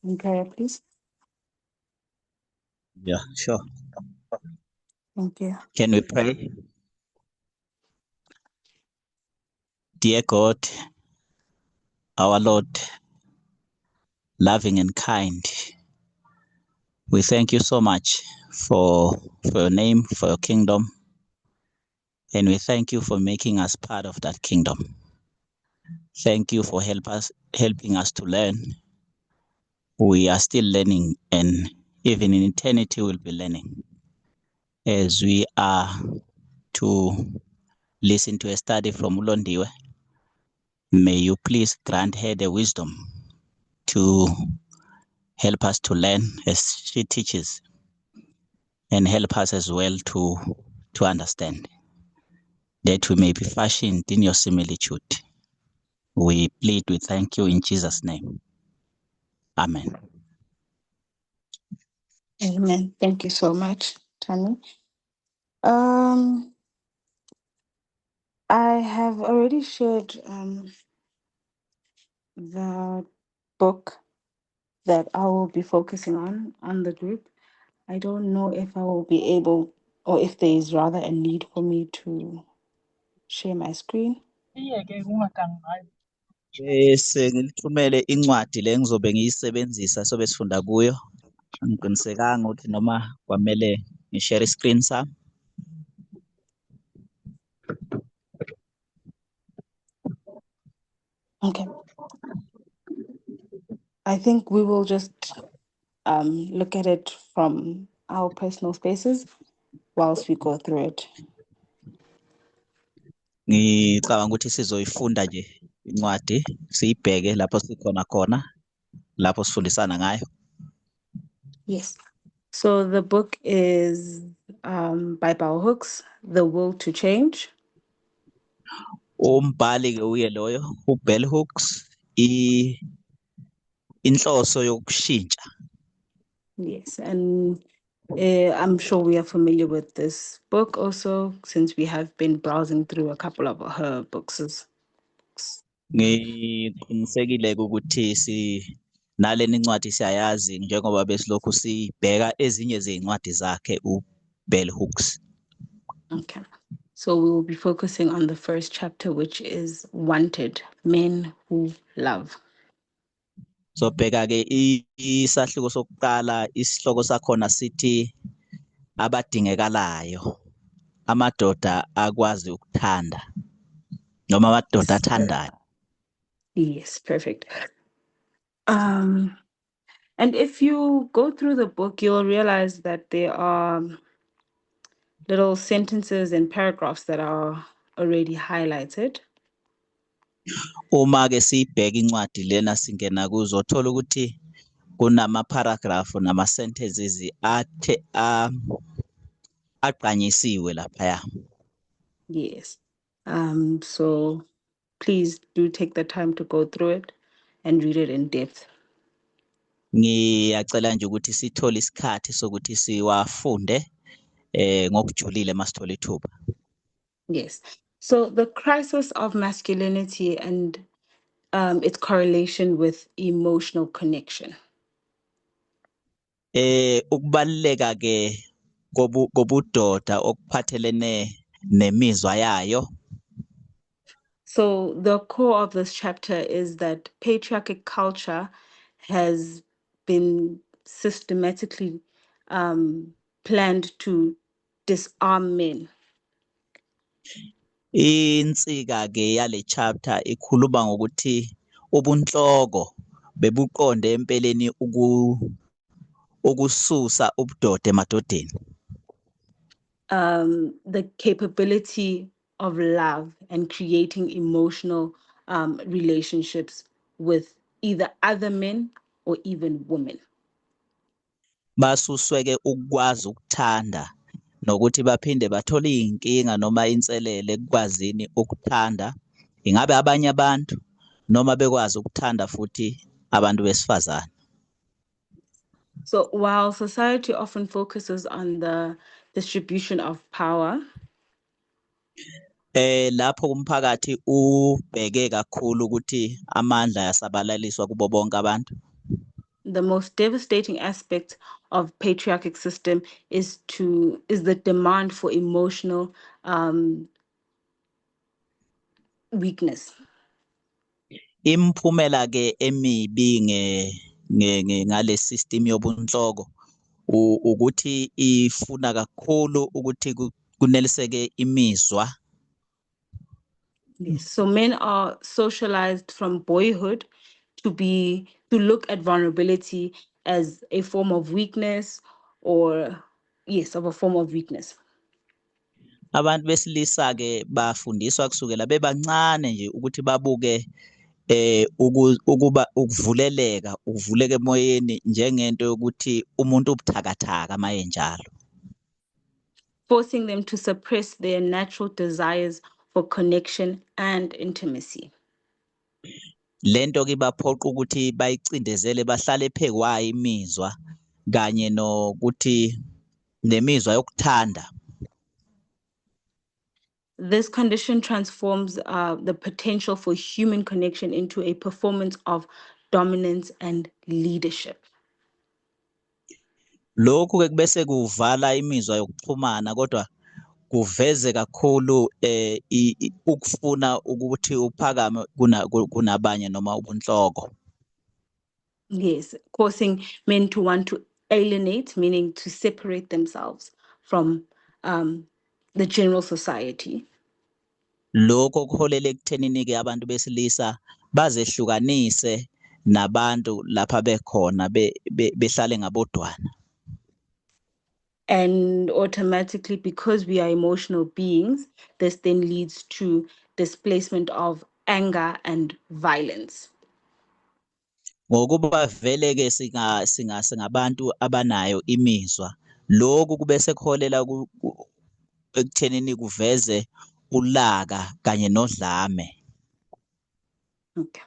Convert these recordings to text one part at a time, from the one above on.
Okay, please. Yeah, sure. Thank you. Can we pray? Dear God, our Lord, loving and kind, we thank you so much for your name, for your kingdom, and we thank you for making us part of that kingdom. Thank you for helping us to learn. We are still learning, and even in eternity we'll be learning. As we are to listen to a study from Ulondiwe, may you please grant her the wisdom to help us to learn as she teaches, and help us as well to understand, that we may be fashioned in your similitude. We plead, we thank you in Jesus' name. Amen. Amen. Thank you so much, Tammy. I have already shared the book that I will be focusing on the group. I don't know if I will be able, or if there is rather a need for me to share my screen. Bese ngilithumele incwadi le ngizobe ngiyisebenzisa sobe sifunda kuyo. Angiqinisekanga ukuthi noma kwamele ngishare screen sami. Okay. I think we will just look at it from our personal spaces whilst we go through it. Ngicabanga ukuthi sizoyifunda nje incwadi siyibheke lapho sikhona khona, lapho sifundisana ngayo. Yes. So the book is by Bell Hooks, The Will to Change. Umbhali ke uye loyo uBell Hooks, inhloso yokushintsha. Yes, and I'm sure we are familiar with this book also, since we have been browsing through a couple of her books. Ngiqinisekile ukuthi naleni incwadi siyayazi njengoba besilokhu sibheka ezinye zezincwadi zakhe uBell Hooks. Okay. So we will be focusing on the first chapter, which is Wanted, Men Who Love. So bheka ke isahluko sokuqala, isihloko sakhona sithi abadingekalayo, amadoda akwazi ukuthanda noma amadoda athandayo. Yes, perfect. And if you go through the book, you'll realize that there are little sentences and paragraphs that are already highlighted. Uma ke sibheka incwadi lena singena kuzo thola ukuthi kunama paragraph nama sentences aqanyisiwe laphaya. Yes. So please do take the time to go through it and read it in depth. Ngiyacela nje ukuthi sithole isikhathi sokuthi siwafunde ngokujulile masithola ithuba. Yes. So the crisis of masculinity and its correlation with emotional connection. Ukubaluleka ke kobudoda okuphathelene nemizwa yayo. So the core of this chapter is that patriarchal culture has been systematically planned to disarm men. Insika ke yale chapter ikhuluma ngokuthi ubunhloko bebuqonde empeleni ukususa ubudoda emadodeni. The capability of love and creating emotional relationships with either other men or even women. Basusweke ukwazi ukuthanda nokuthi baphinde bathole izinkinga noma inselele ekwazini ukuthanda ingabe abanye abantu noma bekwazi ukuthanda futhi abantu besifazane. So while society often focuses on the distribution of power, Lapho umphakathi ubheke kakhulu ukuthi amandla yasabalaliswa kubo bonke abantu. The most devastating aspect of patriarchic system is the demand for emotional weakness. Imphumela ke emibi ngale system yobunhloko ukuthi ifuna kakhulu ukuthi kuneliseke imizwa. Yes. So men are socialized from boyhood to look at vulnerability as a form of weakness, or yes, of a form of weakness. Abantu besilisa ke bafundiswa kusukela bebancane nje ukuthi babuke ukuba ukuvuleka emoyeni njengento yokuthi umuntu ubuthakathaka maye njalo. Forcing them to suppress their natural desires for connection and intimacy. Lento ke baphoqa ukuthi bayicindezele bahlale phekwayo imizwa kanye nokuthi nemizwa yokuthanda. This condition transforms the potential for human connection into a performance of dominance and leadership. Lokhu ke bese kuvala imizwa yokuxhumana kodwa kuveze kakhulu ukufuna ukuthi uphakame kunabanye noma ubunhloko. Yes, causing men to want to alienate, meaning to separate themselves from the general society. Lokho kuholela ekuthenini ke abantu besilisa bazehlukanise nabantu lapha bekhona behlale ngabodwana. And automatically, because we are emotional beings, this then leads to displacement of anger and violence. Ngokuba vele ke singabantu abanayo imizwa, lokhu kube sekuholela ekuthenini kuveze ulaka kanye nodlame. Okay.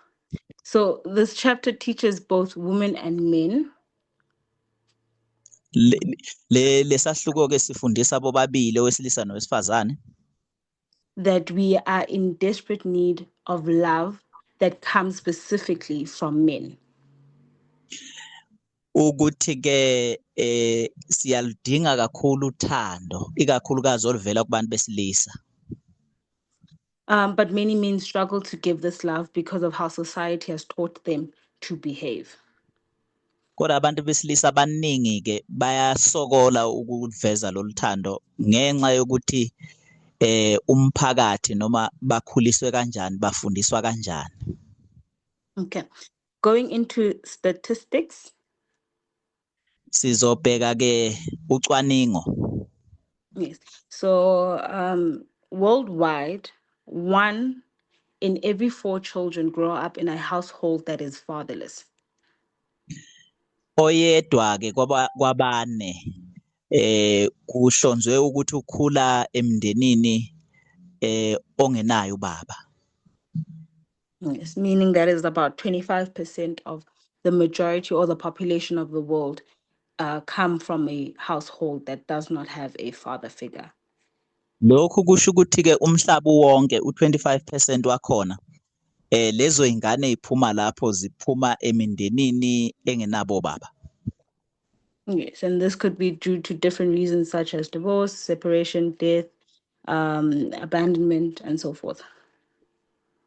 So this chapter teaches both women and men Lesahluko ke sifundisa bobabili owesilisa nowesifazane that we are in desperate need of love that comes specifically from men. Ukuthi ke siyaludinga kakhulu uthando ikakhulukazi oluvela kubantu besilisa. But many men struggle to give this love because of how society has taught them to behave. Kodwa abantu besilisa abaningi ke bayasokola ukuveza loluthando ngenxa yokuthi umphakathi noma bakhuliswe kanjani bafundiswa kanjani. Okay. Going into statistics. Sizobheka ke ucwaningo. Yes. So worldwide, 1 in every 4 children grow up in a household that is fatherless. Oyedwa ke kwabane kuhlonzwe ukuthi ukhula emndenini ongenayo ubaba. Yes, meaning that is about 25% of the majority or the population of the world come from a household that does not have a father figure. Lokhu kusho ukuthi ke umhlaba wonke u25% wakhona lezo ingane eziphuma lapho ziphuma emindenini engenabo baba. Yes, and this could be due to different reasons such as divorce, separation, death, abandonment, and so forth.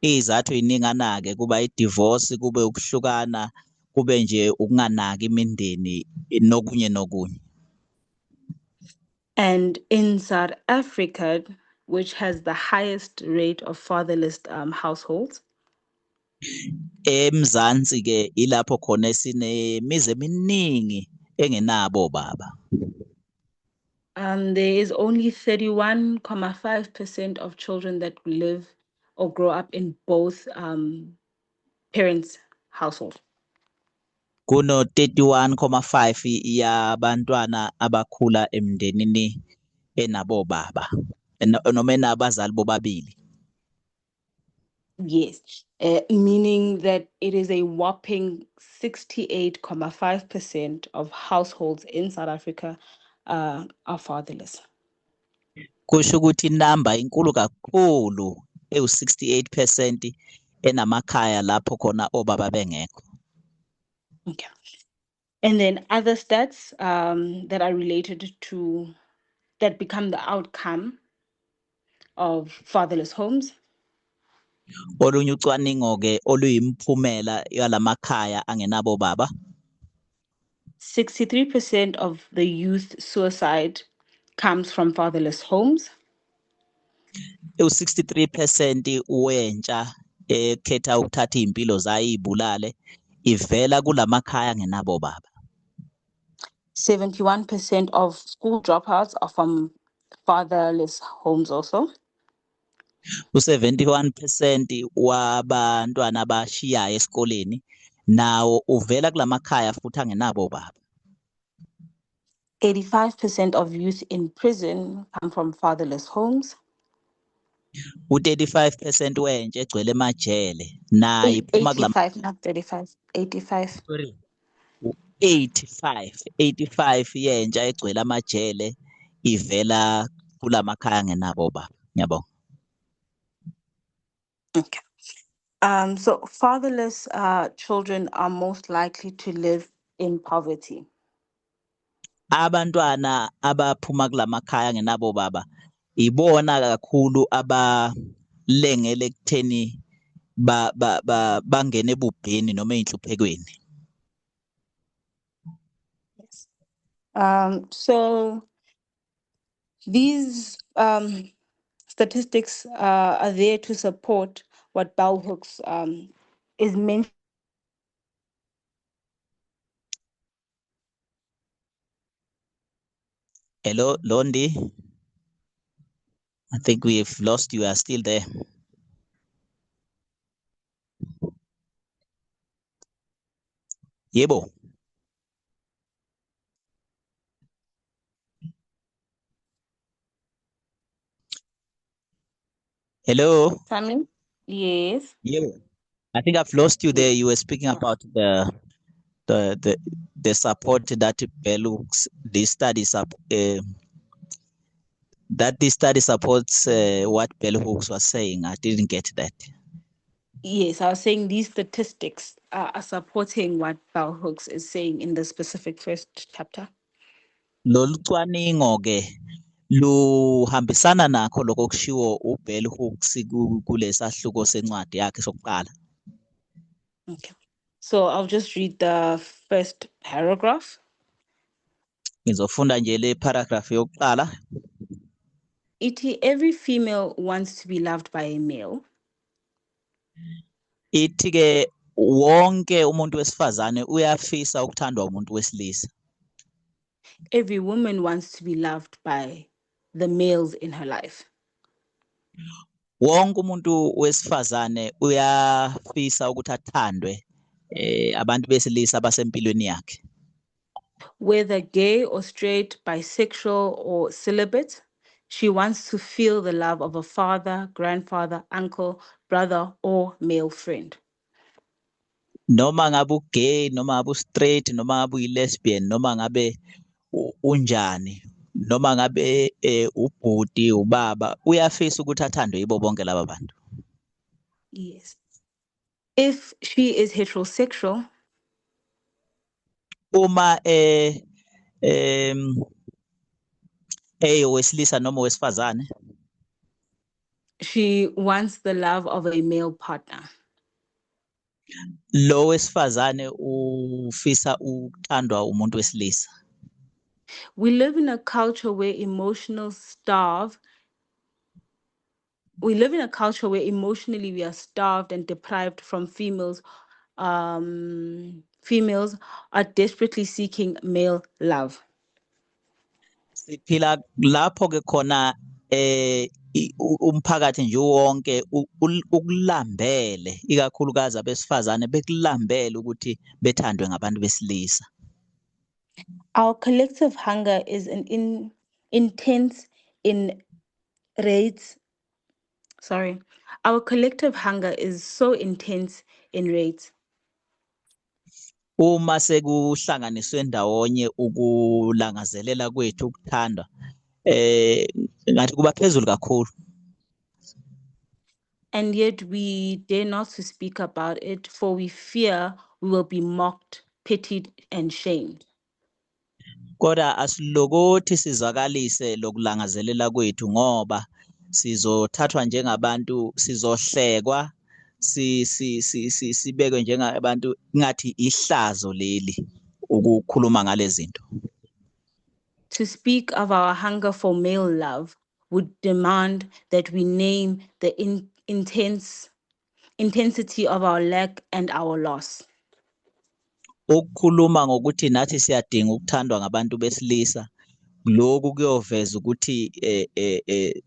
Izathu iningana ke kuba idivorce kube ukuhlukana kube nje ukunganaki imindeni nokunye nokunye. And in South Africa, which has the highest rate of fatherless households, eMzansi ke ilapho khona sinemizi eminingi engenabo baba. there is only 31.5% of children that live or grow up in both parents' household. Kuno 31.5 yabantwana abakhula emndenini enabo baba noma enabazali bobabili. Yes, meaning that it is a whopping 68.5% of households in South Africa are fatherless. Kusho ukuthi inamba inkulu kakhulu ewu68% enamakhaya lapho khona obaba bengekho. Okay. And then other stats that are related to, that become the outcome of fatherless homes. Olunye ucwaningo ke oluyimphumela yalamakhaya angenabo baba. 63% of the youth suicide comes from fatherless homes. U-63% wentsha ekhetha ukuthatha iy'mpilo zayo iy'bulale ivela kulamakhaya angenabo baba. 71% of school dropouts are from fatherless homes also. U-71% wabantwana abashiyayo esikoleni nawo uvela kulamakhaya futhi angenabo baba. 85% of youth in prison come from fatherless homes. U-35% wentsha egcwele emajele nayo iphuma 85, not 35, 85. 85 yentsha egcwele amajele ivela kulamakhaya angenabo baba. Ngiyabonga. Okay. So fatherless children are most likely to live in poverty. Abantwana abaphuma kulamakhaya angenabo baba ibona kakhulu abalengele ekutheni bangene ebubheni noma ey'nhluphekweni. Yes. So these statistics are there to support what Bell Hooks is mentioning. Hello, Londi. I think we've lost you. Are still there? Yebo. Hello. Simon? Yes. Yebo. I think I've lost you there. You were speaking about the support that Bell Hooks, this study that this study supports what Bell Hooks was saying. I didn't get that. Yes, I was saying these statistics are supporting what Bell Hooks is saying in the specific first chapter. Lolu cwaningo ke luhambisana nakho lokho kushiwo uBell Hooks kulesahluko sencwadi yakhe sokuqala. Okay. So I'll just read the first paragraph. Ngizofunda nje le paragraph yokuqala. Ithi, every female wants to be loved by a male. Ithi ke wonke umuntu wesifazane uyafisa ukuthandwa umuntu wesilisa. Every woman wants to be loved by the males in her life. Wonke umuntu wesifazane uyafisa ukuthi athandwe abantu besilisa abasempilweni yakhe. Whether gay or straight, bisexual or celibate, she wants to feel the love of a father, grandfather, uncle, brother, or male friend. Noma ngabe ugay, noma ngabe straight, noma ngabe uyi-lesbian, noma ngabe unjani, noma ngabe ubhuti, ubaba, uyafisa ukuthi athandwe yibo bonke laba bantu. Yes. If she is heterosexual, Uma owesilisa noma owesifazane, she wants the love of a male partner. lo wesifazane ufisa ukuthandwa umuntu wesilisa. We live in a culture where emotionally we are starved and deprived from females. Females are desperately seeking male love. Siphila lapho ke khona umphakathi nje wonke ukulambele ikakhulukazi abesifazane bekulambele ukuthi bethandwe ngabantu besilisa. Our collective hunger is intense in rates. Sorry. Our collective hunger is so intense in rates. Uma sekuhlanganiswe ndawonye ukulangazelela kwethu ukuthandwa ngathi kuba phezulu kakhulu. And yet we dare not to speak about it, for we fear we will be mocked pitied, and shamed. Kodwa asilokothi sizwakalise lokulangazelela kwethu ngoba sizothathwa njengabantu sizohlekwa sibekwe njengabantu ngathi ihlazo leli ukukhuluma ngale zinto. To speak of our hunger for male love would demand that we name the intensity of our lack and our loss. Ukukhuluma ngokuthi nathi siyadinga ukuthandwa ngabantu besilisa lokhu kuyoveza ukuthi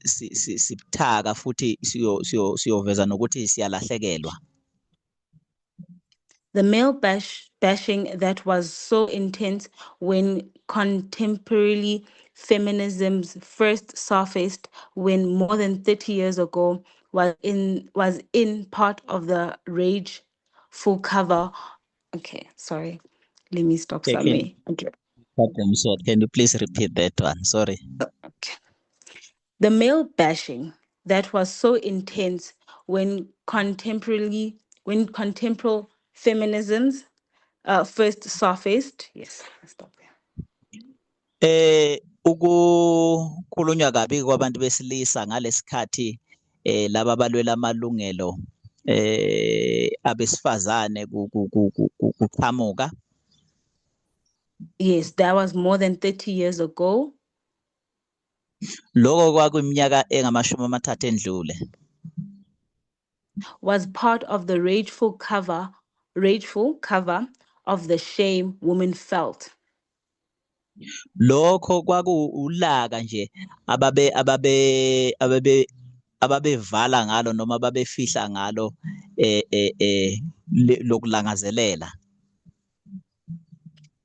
sibuthaka futhi siyoveza nokuthi siyalahlekelwa. The male bashing that was so intense when contemporary feminism's first surfaced when more than 30 years ago was in part of the rage full cover. Okay, sorry. Let me stop somewhere. Okay. Can you please repeat that one? Sorry. Okay. The male bashing that was so intense when contemporary feminism's first surfaced. Yes, I'll stop there. Ukukhulunywa kabi kwabantu besilisa ngalesikhathi laba balwela amalungelo abesifazane kuqhamuka. Yes, that was more than 30 years ago. Lokho kwakuyiminyaka engamashumi 30 endlule. Was part of the rageful cover of the shame women felt. Lokho kwakuulaka nje ababevala ngalo noma ababefihla ngalo lokulangazelela.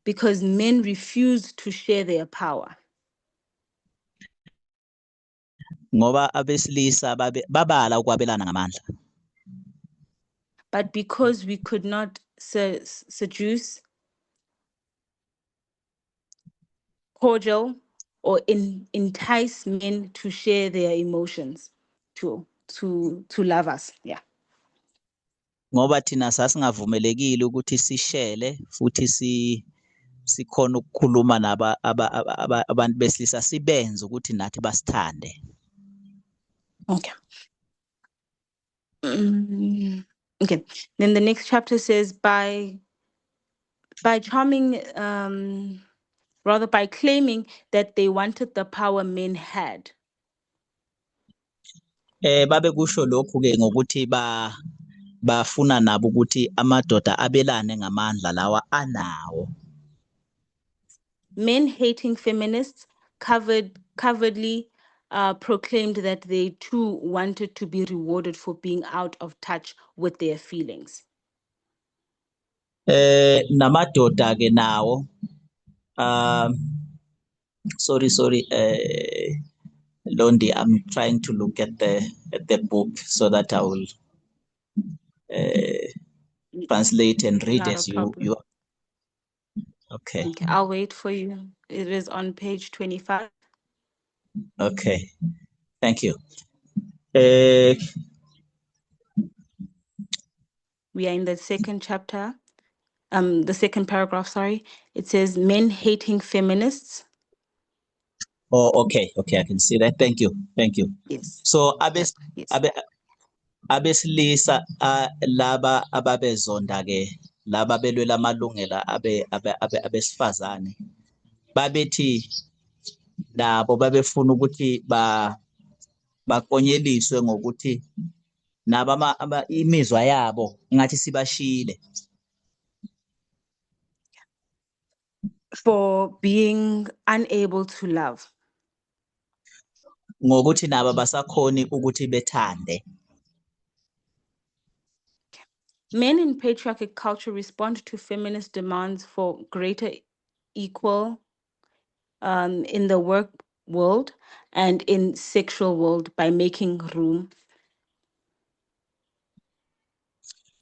Because men refused to share their power. Ngoba abesilisa babala ukwabelana ngamandla. But because we could not seduce, cordial, or entice men to share their emotions, to love us. Yeah. Ngoba thina sasingavumelekile ukuthi sishele futhi sikhona ukukhuluma abantu besilisa sibenze ukuthi nathi basithande. Okay. Okay. Then the next chapter says by charming, rather by claiming that they wanted the power men had. Babe kusho lokhu ke ngokuthi bafuna nabo ukuthi amadoda abelane ngamandla lawa anawo. Men hating feminists covertly proclaimed that they too wanted to be rewarded for being out of touch with their feelings. Namadoda ke nawo sorry Londi, I'm trying to look at the book so that I will translate and read Not as a you problem. Okay. Okay, I'll wait for you. It is on page 25. Okay, thank you. We are in the second chapter, the second paragraph, sorry. It says men hating feminists. Oh, okay, I can see that. Thank you. Yes. So Yes. abesilisa laba ababezonda ke laba belwela amalungelo abesifazane babethi nabo babefuna ukuthi bakonyeliswe ngokuthi nabo imizwa yabo ngathi sibashile. For being unable to love. Ngokuthi nabo basakhoni ukuthi bethande. Men in patriarchal culture respond to feminist demands for greater equal in the work world and in sexual world by making room.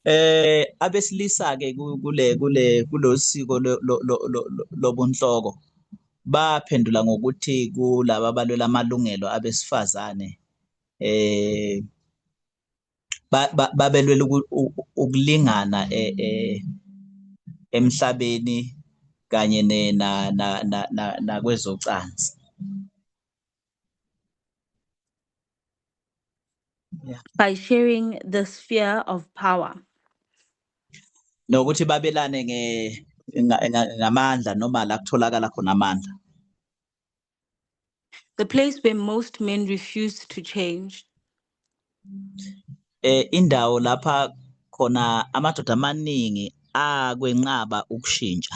Abesilisa ke kulosiko lobunhloko baphendula ngokuthi kulabo abalwela amalungelo abesifazane babelwela ukulingana emhlabeni kanye nakwezocansi. Yeah. By sharing the sphere of power. Nokuthi babelane ngamandla noma la kutholakala khona amandla. The place where most men refuse to change. Indawo lapha khona amadoda amaningi akwenqaba ukushintsha.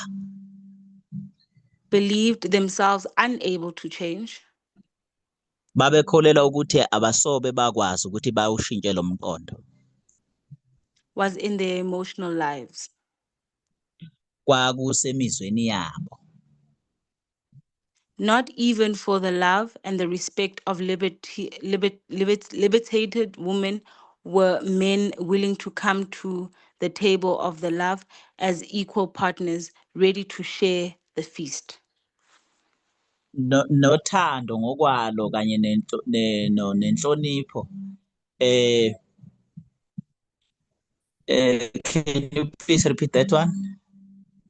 Believed themselves unable to change. Babekholelwa ukuthi abasobe bakwazi ukuthi bawushintshe lo mqondo. Was in their emotional lives. Kwakusemizweni yabo. Not even for the love and the respect of liberated women were men willing to come to the table of the love as equal partners, ready to share the feast. Nothando ngokwalo kanye nenhlonipho. Can you please repeat that one?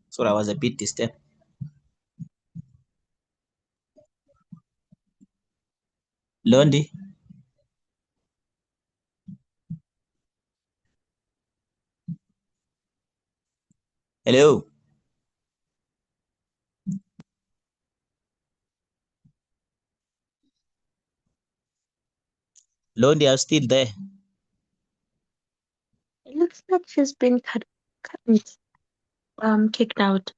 Sorry, I was a bit disturbed. Londi? Hello? Londi, are you still there? It looks like she's been kicked out.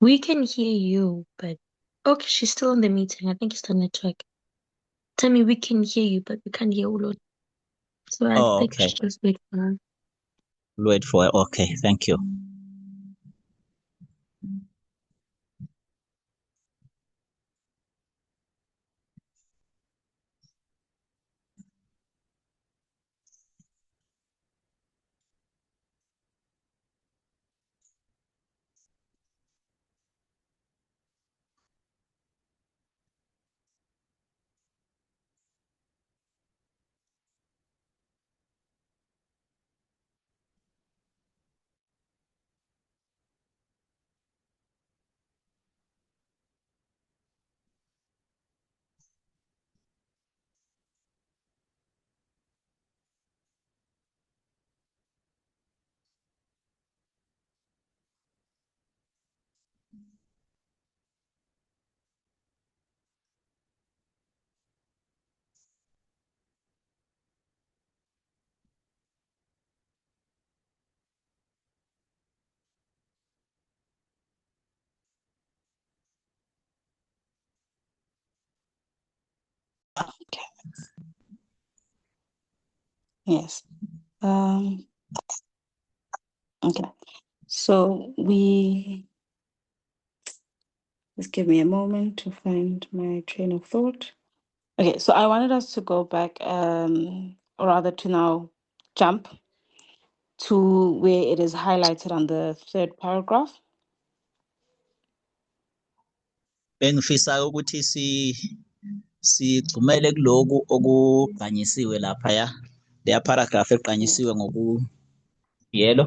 We can hear you, but okay, she's still in the meeting. I think it's the network. Tell me, we can hear you, but we can't hear Ulon. So I think Okay. we should just wait for her. Wait for it. Okay, thank you. Okay. Yes. Okay. So just give me a moment to find my train of thought. Okay, so I wanted us to go back, or rather to now jump to where it is highlighted on the third paragraph. Bengifisa ukuthi sigcumele kuloku okugqanyisiwe laphaya. Leya paragraph egqanyisiwe ngoku-yellow.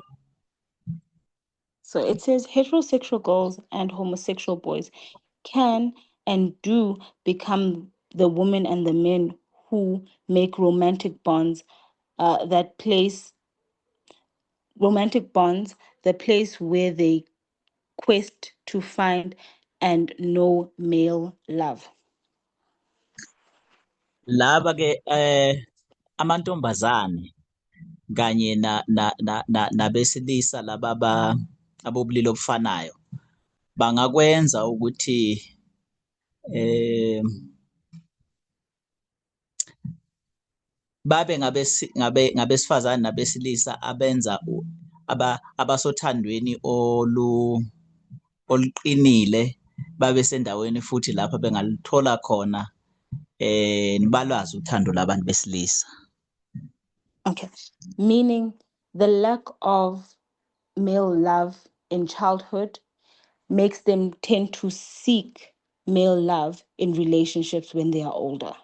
So it says heterosexual girls and homosexual boys can and do become the women and the men who make romantic bonds the place where they quest to find and know male love. Laba ke amantombazane kanye nabesilisa laba abobulili obufanayo bangakwenza ukuthi babe ngabesifazane nabesilisa abenza abasothandweni oluqinile, babe sendaweni futhi lapho bengaluthola khona balwazi uthando labantu besilisa. Okay, meaning the lack of male love in childhood makes them tend to seek male love in relationships when they are older.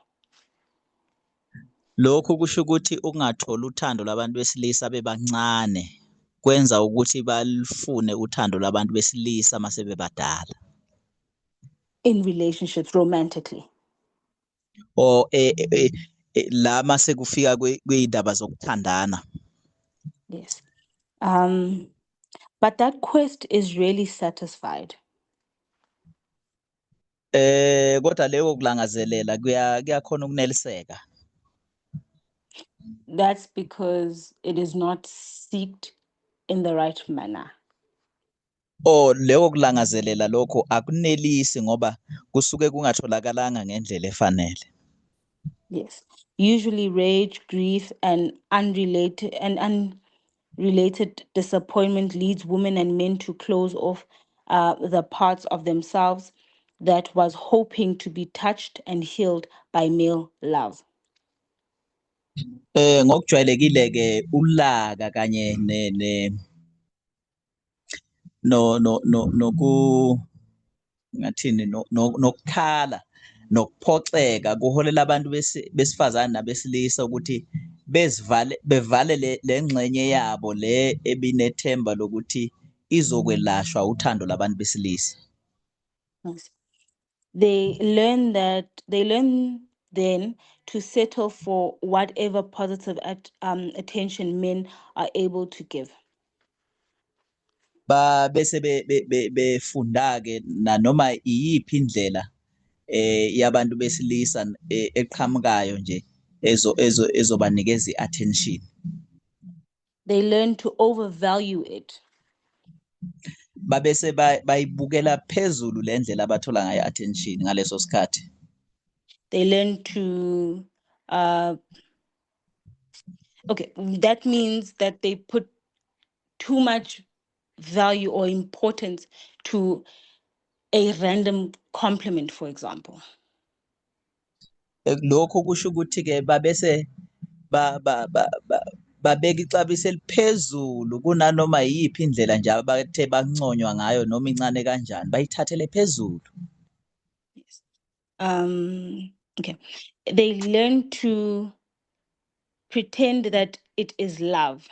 Lokhu kusho ukuthi ukungatholi uthando labantu besilisa bebancane kwenza ukuthi balifune uthando labantu besilisa mase bebadala. In relationships, romantically. Or la mase kufika kwindaba zokuthandana. Yes. But that quest is really satisfied. Kodwa leyo kulangazelela kuyakhona ukuneliseka. That's because it is not seeked in the right manner. Leyo kulangazelela lokho akunelisi ngoba kusuke kungatholakalanga ngendlela efanele. Yes. Usually rage, grief, and unrelated disappointment leads women and men to close off the parts of themselves that was hoping to be touched and healed by male love. Ngokujwayelekile ke ulaka kanye ngathini nokukhala nokuphoxeka kuholela abantu besifazane nabesilisa ukuthi bevale lengxenye yabo le ebinethemba lokuthi izokwelashwa uthando labantu besilisa. Yes. They learn then to settle for whatever positive attention men are able to give. Bese befunda ke nanoma iyiphi indlela yabantu besilisa eqhamukayo nje ezobanikeza iattention. They learn to overvalue it. Babese bayibukela phezulu le ndlela abathola ngayo attention ngaleso sikhathi. They learn to okay, that means that they put too much value or importance to a random compliment, for example. Lokho kusho ukuthi ke babese babeka ixabiso eliphezulu kunanoma yiphi indlela nje abathe banconywa ngayo noma incane kanjani bayithathele phezulu. Yes. Okay. They learn to pretend that it is love.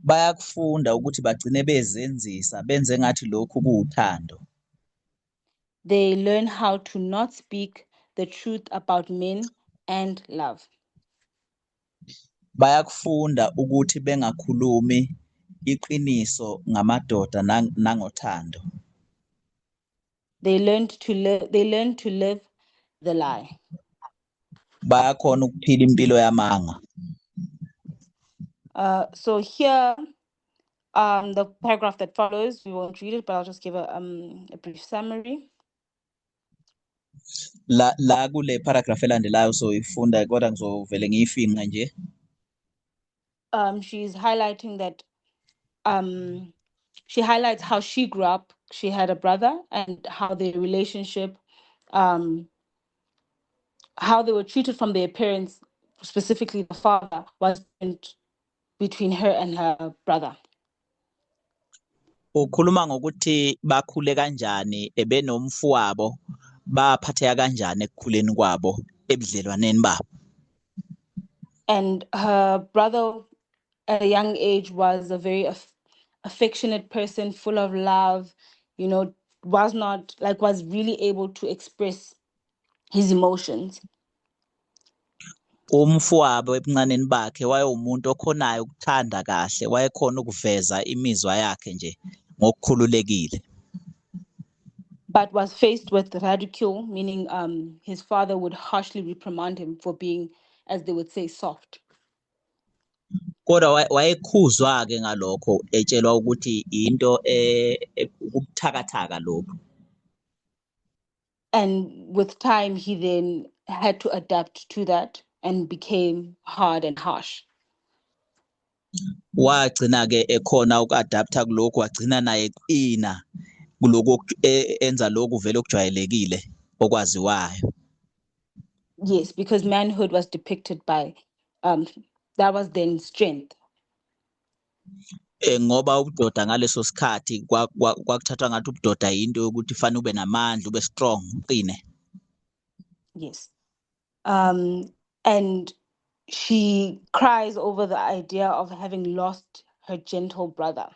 Bayakufunda ukuthi bagcine bezenzisa benze ngathi lokhu kuwuthando. They learn how to not speak the truth about men and love. Bayakufunda ukuthi bengakhulumi iqiniso ngamadoda nangothando. They learn to live the lie. Bayakhona ukuphila impilo yamanga. So here, the paragraph that follows, we won't read it, but I'll just give a brief summary. La kule paragraph elandelayo soyifunda kodwa ngizovele ngiyifinqa nje. She's highlighting that she highlights how she grew up. She had a brother and how their relationship, how they were treated from their parents, specifically the father, was different between her and her brother. Ukhuluma ngokuthi bakhule kanjani ebenomfowabo baphatheka kanjani ekukhuleni kwabo ebudlelwaneni babo. And her brother at a young age was a very affectionate person, full of love, was really able to express his emotions. Umfowabo ebuncaneni bakhe wayewumuntu okhonayo ukuthanda kahle, wayekhona ukuveza imizwa yakhe nje ngokukhululekile. But was faced with ridicule, meaning his father would harshly reprimand him for being, as they would say, soft. Kodwa wayekhuzwa ke ngalokho etshelwa ukuthi into ukubuthakathaka lokho. And with time, he then had to adapt to that and became hard and harsh. Wagcina ke ekhona ukuadapta kulokho, wagcina naye eqina kuloko enza lokhu vele okujwayelekile okwaziwayo. Yes, because manhood was depicted by that was then strength. Ngoba ubudoda ngaleso sikhathi kwakuthathwa ngathi ubudoda into yokuthi fanele ube namandla, ube strong, uqine. Yes. And she cries over the idea of having lost her gentle brother.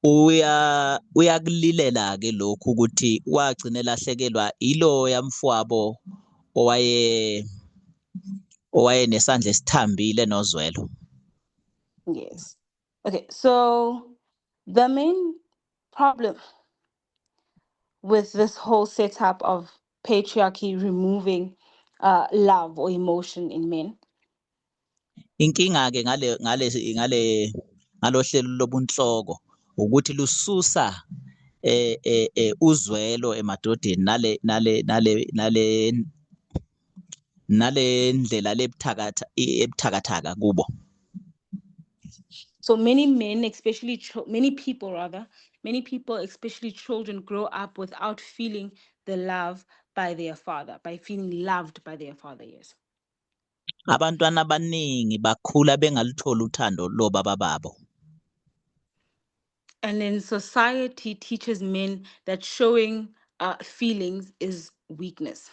Uyakulilela ke lokhu ukuthi wagcina lahlekelwa iloya mfowabo owayenesandla esithambile nozwelo. Yes. Okay, so the main problem with this whole setup of patriarchy removing love or emotion in men Inkinga ke ngalo hlelo lobunhloko ukuthi lususa uzwelo emadodeni nale ndlela ebuthakathaka kubo. So many men, especially many people, especially children, grow up without feeling the love by their father, by feeling loved by their father. Yes. Abantwana abaningi bakhula bengalutholi uthando lobaba babo. And then society teaches men that showing feelings is weakness.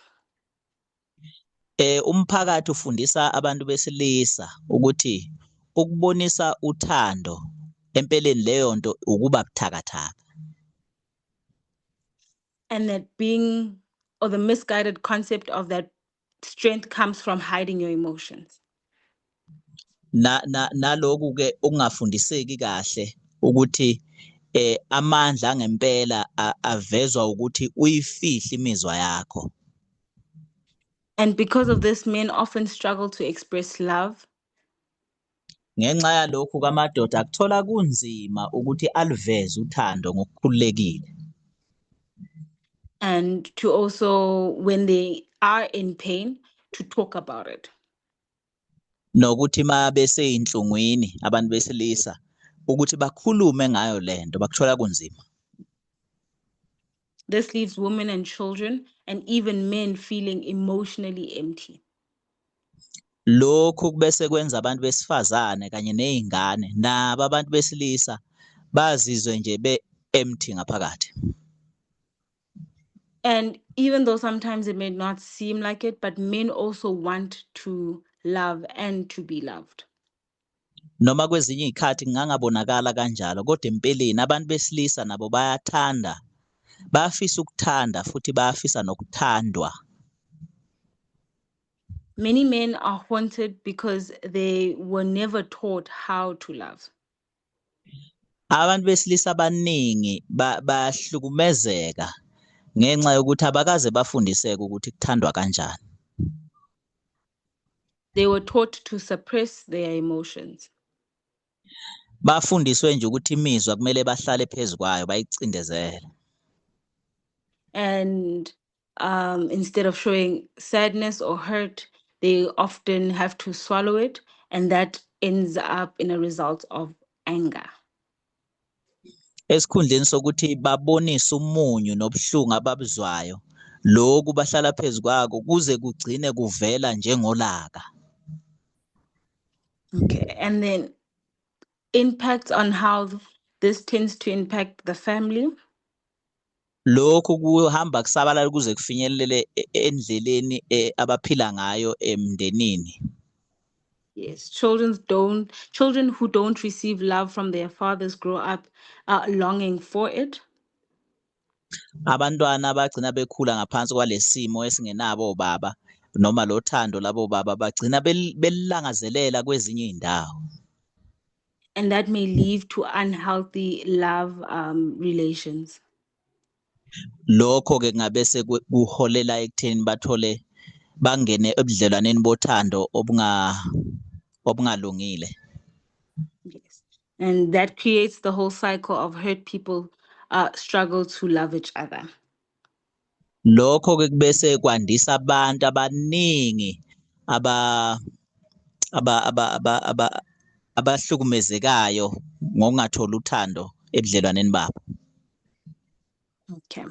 Umphakathi ufundisa abantu besilisa ukuthi ukubonisa uthando empeleni leyo nto ukuba buthakathaka. And that the misguided concept of that strength comes from hiding your emotions. Naloku ke okungafundiseki kahle ukuthi amandla angempela avezwa ukuthi uyifihle imizwa yakho. And because of this, men often struggle to express love. Ngenxa yalokhu kamadoda akuthola kunzima ukuthi aliveze uthando ngokukhululekile. And to also, when they are in pain, to talk about it. Nokuthi ma beseyinhlungwini abantu besilisa ukuthi bakhulume ngayo lento bakuthola kunzima. This leaves women and children and even men feeling emotionally empty. Lokhu bese kwenza abantu besifazane kanye nezingane nabo abantu besilisa bazizwe nje be-empty ngaphakathi. And even though sometimes it may not seem like it, but men also want to love and to be loved. Noma kwezinye izikhathi kungangabonakala kanjalo kodwa empeleni abantu besilisa nabo bayathanda, bayafisa ukuthanda futhi bayafisa nokuthandwa. Many men are haunted because they were never taught how to love. Abantu besilisa abaningi bahlukumezeka ngenxa yokuthi abakaze bafundiseke ukuthi kuthandwa kanjani. They were taught to suppress their emotions. Bafundiswe nje ukuthi imizwa kumele bahlale phezukwayo bayicindezele. And instead of showing sadness or hurt, they often have to swallow it, and that ends up in a result of anger. Esikhundleni sokuthi babonise umunyu nobuhlungu ababuzwayo, lokhu bahlala phezukwako kuze kugcine kuvela njengolaka. Okay, and then impacts on how this tends to impact the family. Lokhu kuhamba kusabalala kuze kufinyelele endleleni abaphila ngayo emndenini. Yes, children who don't receive love from their fathers grow up longing for it. Abantwana abagcina bekhula ngaphansi kwalesimo esingenabo obaba noma lothando labo baba bagcina belangazelela kwezinye izindawo. And that may lead to unhealthy love relations. Lokho ke ngabese kuholela ekutheni bathole bangene ebudlelwaneni bothando obungalungile. Yes. And that creates the whole cycle of hurt people struggle to love each other. Lokho ke bese kwandisa abantu abaningi abahlukumezekayo ngokungathola uthando ebudlelwaneni babo. Okay.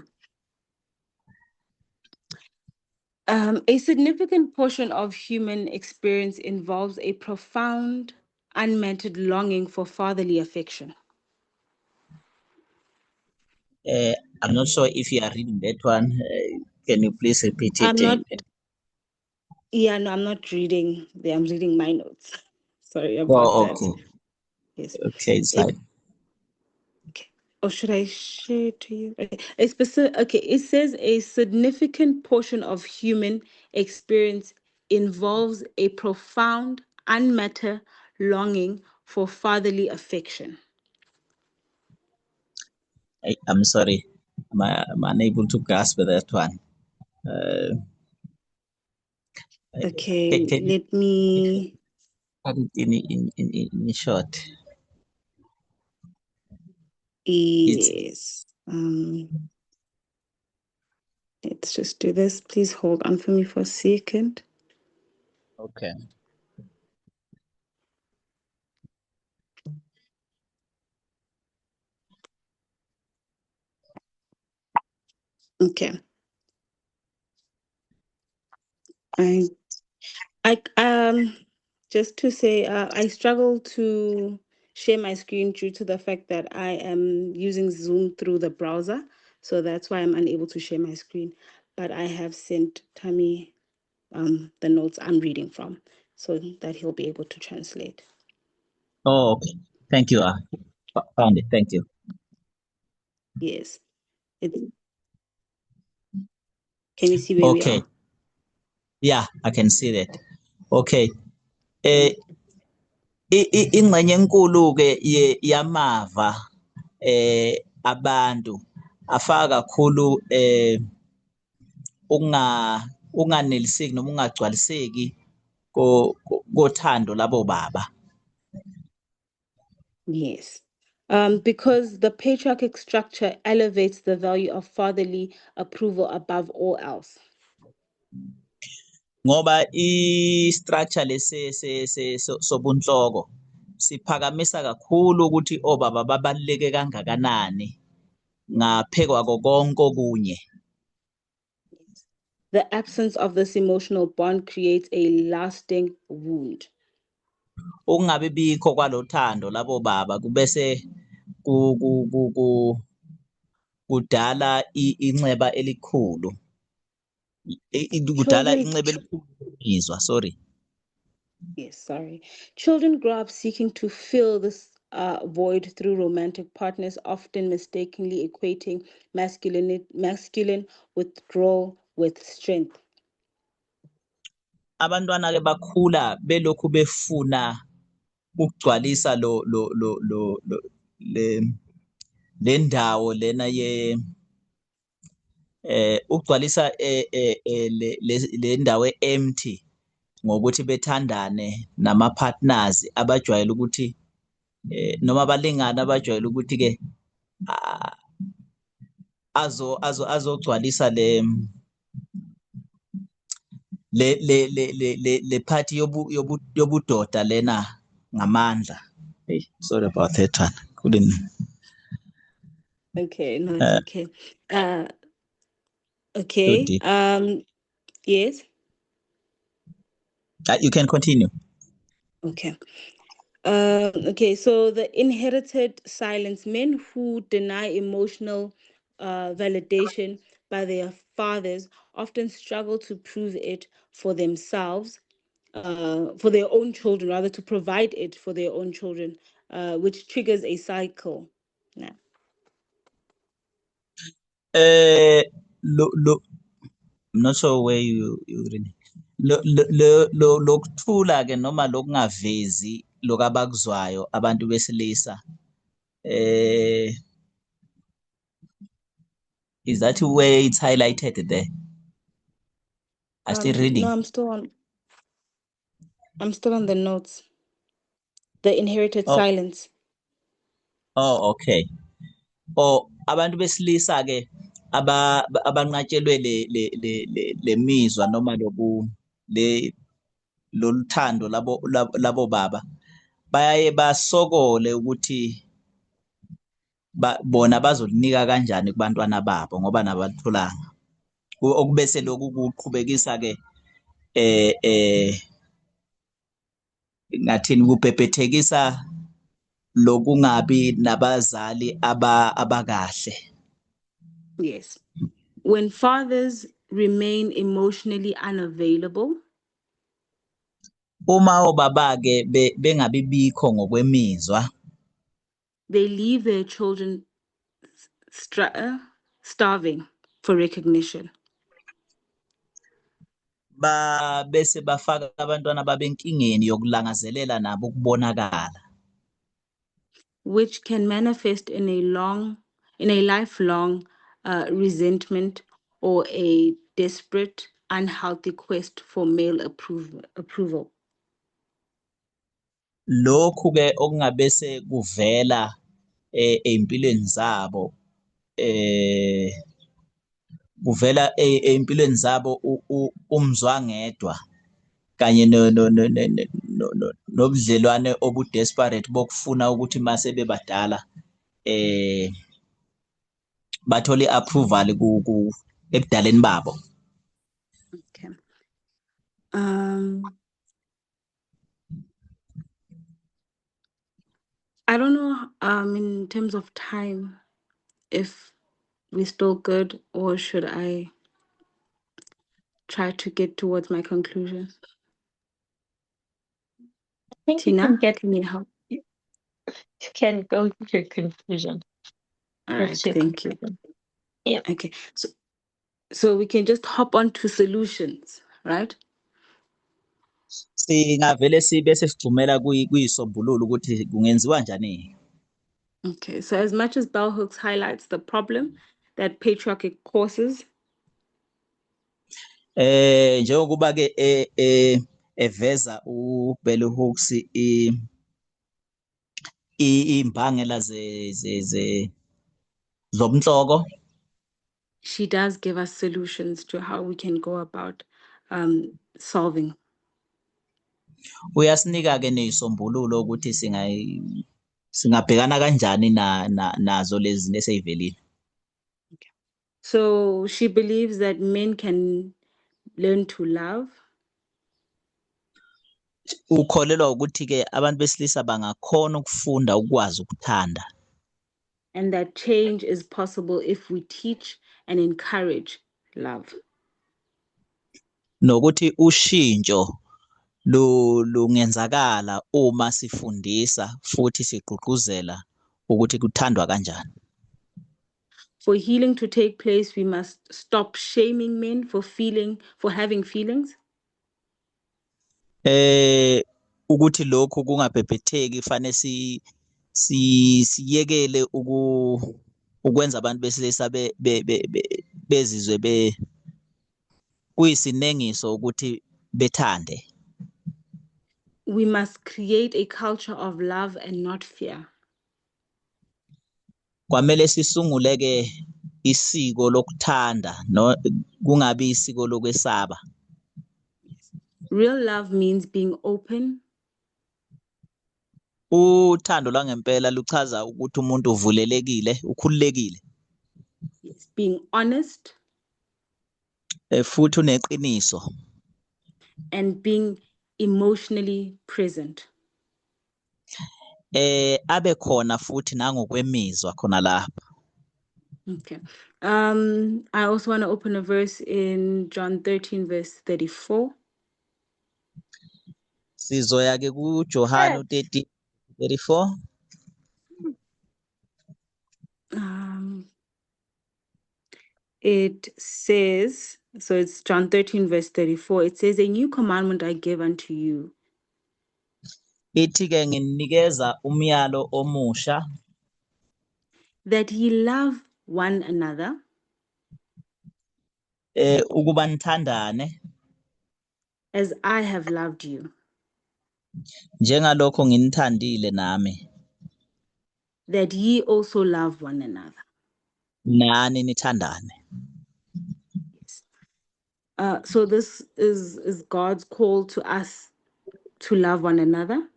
A significant portion of human experience involves a profound, unmet longing for fatherly affection. I'm not sure if you are reading that one. Can you please repeat it? I'm not reading. I'm reading my notes. Sorry about that. Okay. Yes. Okay, it's fine. Okay. Or should I share it to you? Okay. It says a significant portion of human experience involves a profound, unmet longing for fatherly affection. I'm sorry, I'm unable to grasp that one. Okay, Can you let me. put it in short? It's Yes. Let's just do this. Please hold on for me for a second. okay. Okay. I just to say I struggle to share my screen due to the fact that I am using Zoom through the browser, so that's why I'm unable to share my screen. But I have sent Tammy the notes I'm reading from, so that he'll be able to translate. Oh, okay. Thank you. Found it. Thank you. Yes. Can you see where we Okay. are? Yeah, I can see that. Okay. Ingxenye enkulu ke yamava abantu afaka kakhulu ukunganeliseki noma ungagcwaliseki kothando labo baba. Yes. Because the patriarchic structure elevates the value of fatherly approval above all else. Ngoba i-structure sobunhloko siphakamisa kakhulu ukuthi obaba babaluleke kangakanani ngaphekwa konke okunye. The absence of this emotional bond creates a lasting wound. Ukungabi bikho kwalothando labo baba kubese kudala inxeba elikhulu. Kudala inxeba elikhulu imizwa, sorry. Yes, sorry. Children grow up seeking to fill this void through romantic partners, often mistakenly equating masculine withdrawal with strength. Abantwana ke bakhula belokhu befuna ukugcwalisa le ndawo lena ukugcwalisa le ndawo empty ngokuthi bethandane nama-partners abajwayele ukuthi noma abalingani abajwayele ukuthi ke azogcwalisa le party yobudoda lena ngamandla. Hey, sorry about that one. Couldn't. Okay, no, it's okay. Okay. Yes. You can continue. Okay. Okay, so the inherited silence, men who deny emotional validation by their fathers often struggle to prove it for themselves, for their own children, rather to provide it for their own children, which triggers a cycle. Now. I'm not sure where you really lokuthula ke noma lokungavezi lokabakuzwayo abantu besilisa is that where it's highlighted there? I'm still reading. No, I'm still on the notes. The inherited silence. Oh, okay. Abantu besilisa ke abanqatshelwe le mizwa noma loluthando labo baba bayaye basokole ukuthi bona bazolinika kanjani kubantwana babo ngoba nabathulanga okubese lokhu kuqhubekisa ke ngathini kubhebhethekisa lokungabi nabazali abakahle. Yes. When fathers remain emotionally unavailable, uma obaba ke bengabi bikho ngokwemizwa, they leave their children starving for recognition. Bese bafaka abantwana babe enkingeni yokulangazelela nabo ukubonakala, which can manifest in a lifelong resentment or a desperate, unhealthy quest for male approval. Lokhu ke okungabese kuvela empilweni zabo kuvela empilweni zabo umzwangedwa kanye nobudlelwane obu-desperate bokufuna ukuthi mase bebadala bathole i-approval ebudaleni babo. Okay. I don't know in terms of time if we're still good, or should I try to get towards my conclusion? I think Tina, you can get can you help? you can go to your conclusion. All Get right, to your thank you. conclusion. Yeah. Okay, so we can just hop on to solutions, right? Singavele sibe sesigcumela kuyisombululo ukuthi kungenziwa njani. Okay, so as much as bell hooks highlights the problem that patriarchy causes, Njengokuba ke eveza uBell Hooks imbangela zobunhloko, she does give us solutions to how we can go about solving. uyasinika ke nezisombululo ukuthi singabhekana kanjani nazo lezi neseyvelile. So she believes that men can learn to love, Ukholelwa ukuthi ke abantu besilisa bangakhona ukufunda ukwazi ukuthanda, and that change is possible if we teach and encourage love. nokuthi ushintsho lungenzakala uma sifundisa futhi sigqugquzela ukuthi kuthandwa kanjani. For healing to take place, we must stop shaming men for having feelings, Ukuthi lokhu kungabhebhetheki fanele siyekele ukwenza abantu besilisa bezizwe kuyisinengiso ukuthi bethande. we must create a culture of love and not fear. Kwamele sisungule ke isiko lokuthanda kungabi isiko lokwesaba. Real love means being open, Uthando lwangempela luchaza ukuthi umuntu uvulelekile, ukhululekile, being honest, futhi uneqiniso, and being emotionally present. abe khona futhi nangokwemizwa khona lapha. Okay. I also want to open a verse in John 13, verse 34. Sizoya ke kuJohane 13:34. It says, so it's John 13, verse 34. It says, a new commandment I give unto you, Ithi ke nginikeza umyalo omusha, that ye love one another ukuba nithandane as I have loved you, njengalokho nginithandile nami, that ye also love one another. nani nithandane. So this is God's call to us to love one another.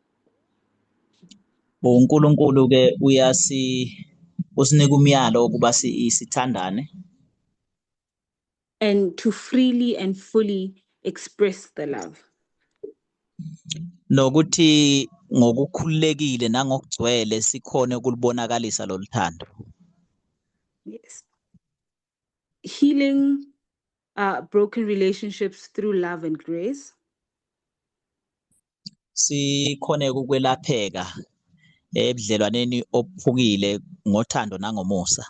uNkulunkulu ke usinika umyalo ukuba sithandane, and to freely and fully express the love. nokuthi ngokukhululekile nangokugcwele sikhone ukulibonakalisa lolu thando. Yes. Healing broken relationships through love and grace. Sikhone ukwelapheka ebudlelwaneni obuphukile ngothando nangomusa.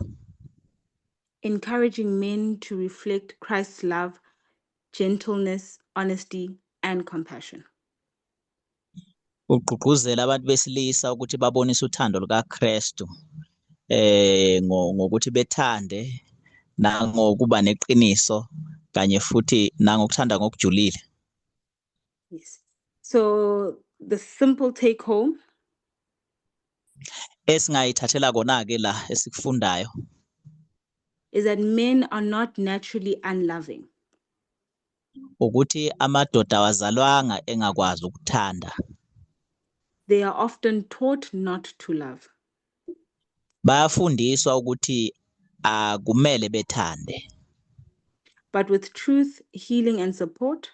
Encouraging men to reflect Christ's love, gentleness, honesty, and compassion. Ugqugquzela abantu besilisa ukuthi babonise uthando lukaKristu ngokuthi bethande nangokuba neqiniso kanye futhi nangokuthanda ngokujulile. Yes. So the simple take home Esingayithathela kona ke la esikufundayo is that men are not naturally unloving. ukuthi amadoda awazalwanga engakwazi ukuthanda. They are often taught not to love. Bayafundiswa ukuthi akumele bethande. But with truth, healing, and support,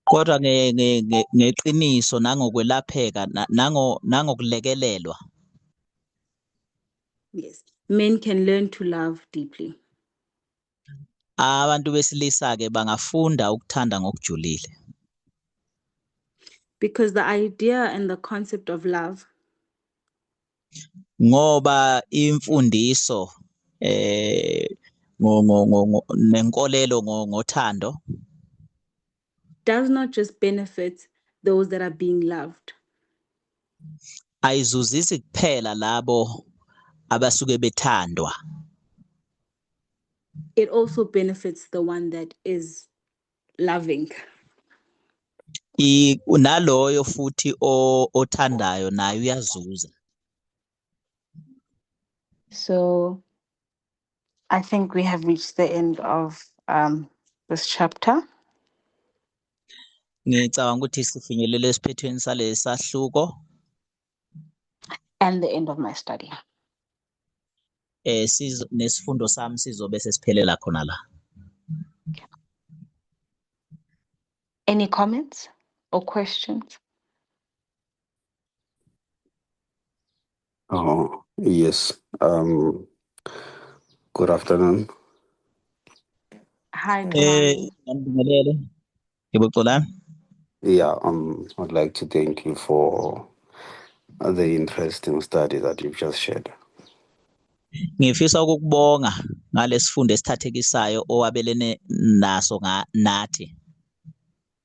Kodwa ngeqiniso nangokwelapheka nangokulekelelwa, yes, men can learn to love deeply. abantu besilisa ke bangafunda ukuthanda ngokujulile. Because the idea and the concept of love Ngoba imfundiso nenkolelo ngothando does not just benefit those that are being loved, ayizuzisi kuphela labo abasuke bethandwa. it also benefits the one that is loving. Naloyo futhi othandayo naye uyazuza. So I think we have reached the end of this chapter. Ngicabanga ukuthi sifinyelele esiphethweni salesi sahluko And the end of my study. nesifundo sami sizobe sesiphelela khona la. Any comments or questions? Oh, yes. Good afternoon. Hi, Durrani. Ngibingelele. Ngibuxolani. Yeah, I'd like to thank you for the interesting study that you've just shared. Ngifisa ukukubonga ngalesifundo esithathekisayo owabelene naso nathi.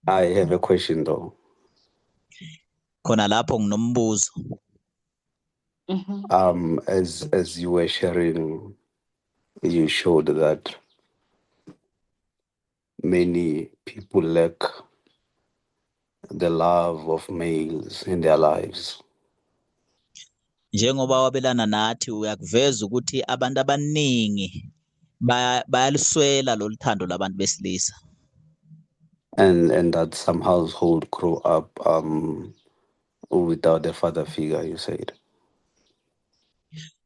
I have a question though. Khona lapho nginombuzo. As you were sharing, you showed that many people lack the love of males in their lives. Njengoba wabelana nathi uyakuveza ukuthi abantu abaningi bayaliswela loluthando labantu besilisa. And that some households grow up without a father figure, you said.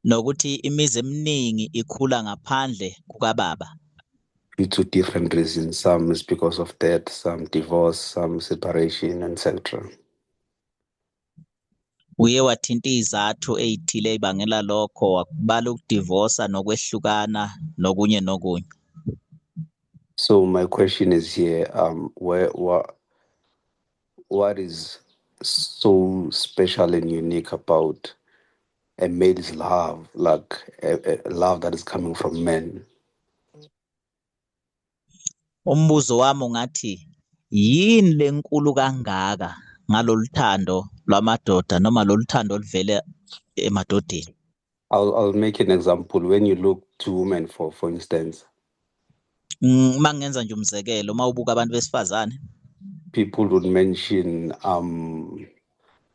Nokuthi imizi eminingi ikhula ngaphandle kukababa. Due to different reasons. Some is because of death, some divorce, some separation, etc. Uye wathinta izathu ezithile ezibangela lokho wakubala ukudivorce nokwehlukana nokunye nokunye. So my question is here, what is so special and unique about a male's love, like a love that is coming from men? Umbuzo wami ungathi yini lenkulu kangaka ngaloluthando lwamadoda noma loluthando oluvela emadodeni. I'll make an example. When you look to women, for instance, Mangenza nje umzekelo mawubuka abantu besifazane, people would mention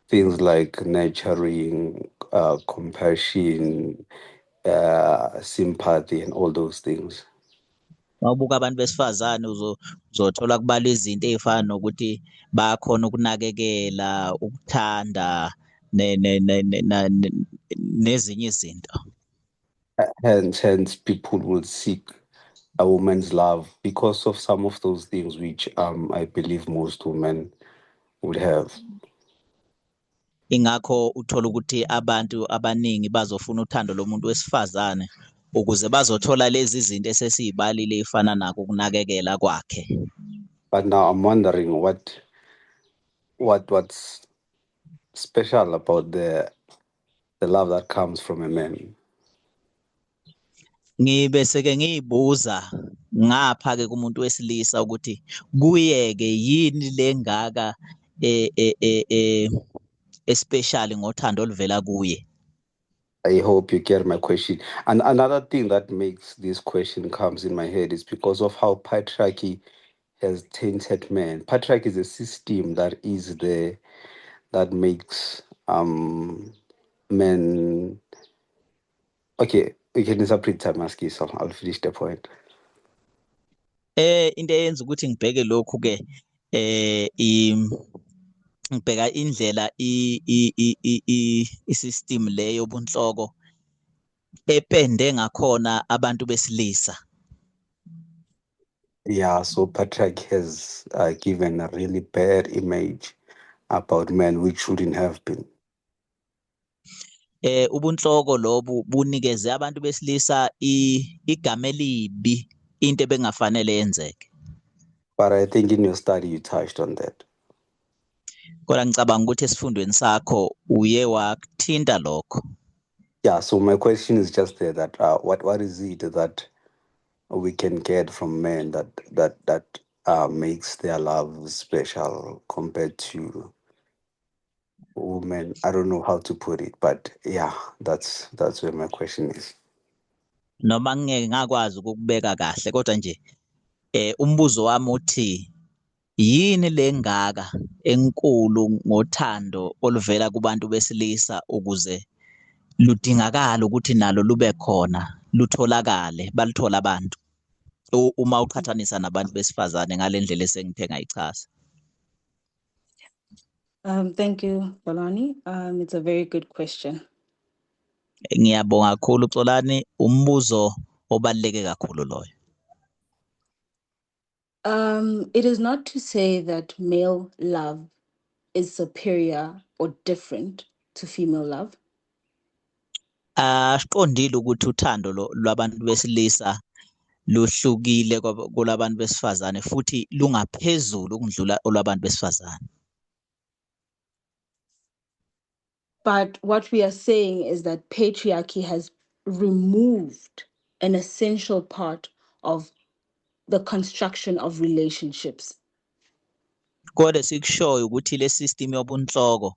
things like nurturing, compassion, sympathy, and all those things. mawubuka abantu besifazane uzothola kubala izinto ezifana nokuthi bayakhona ukunakekela, ukuthanda nezinye izinto. Hence people will seek a woman's love because of some of those things which I believe most women would have. Ingakho uthola ukuthi abantu abaningi bazofuna uthando lomuntu wesifazane ukuze bazothola lezi zinto esesizibalile efana nako ukunakekela kwakhe. But now I'm wondering what's special about the the love that comes from a man. Ngibe seke ngiyibuza ngapha ke kumuntu wesilisa ukuthi kuyeke yini lengaka especially ngothando oluvela kuye. I hope you get my question. And another thing that makes this question comes in my head is because of how patriarchy has tainted men. Patriarchy is a system that is there that makes men. Okay, we can interpret Tamaski, so I'll finish the point. Into eyenza ukuthi ngibheke lokhu ke ngibheka indlela i-system leyo yobunhloko epende ngakhona abantu besilisa. Yeah, so patriarchy has given a really bad image about men, which shouldn't have been. Ubunhloko lobu bunikeze abantu besilisa igama elibi into ebengafanele yenzeke. But I think in your study you touched on that. Kodwa ngicabanga ukuthi esifundweni sakho uye wakuthinta lokho. Yeah, so my question is just there that what is it that we can get from men that makes their love special compared to women? I don't know how to put it, but yeah, that's where my question is. Noma ngeke ngakwazi ukubeka kahle kodwa nje umbuzo wami uthi yini lengaka enkulu ngothando oluvela kubantu besilisa ukuze ludingakala ukuthi nalo lube khona lutholakale balithola abantu uma uqhathanisa nabantu besifazane ngalendlela esengithe ngayichaza. Thank you, Bolani. It's a very good question. Ngiyabonga kakhulu Xolani, umbuzo obaluleke kakhulu loyo. It is not to say that male love is superior or different to female love. Asiqondile ukuthi uthando lwabantu besilisa luhlukile kulabantu besifazane futhi lungaphezulu ukudlula olwabantu besifazane. But what we are saying is that patriarchy has removed an essential part of the construction of relationships. Kodwa sikushoyo ukuthi le system yobunhloko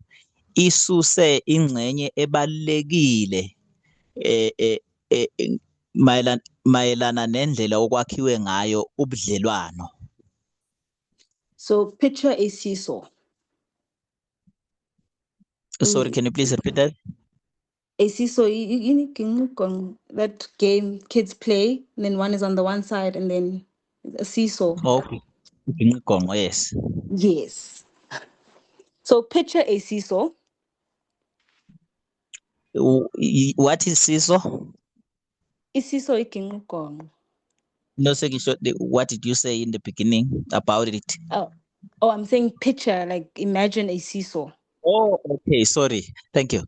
isuse ingxenye ebalekile mayelana nendlela okwakhiwe ngayo ubudlelwano. So picture a seesaw. Sorry, can you please repeat that? A seesaw, that game kids play, and then one is on the one side and then a seesaw. Okay. Yes. Yes. So picture a seesaw. What is seesaw? A seesaw No, what did you say in the beginning about it? Oh, I'm saying picture, like imagine a seesaw. Oh, okay, sorry. Thank you.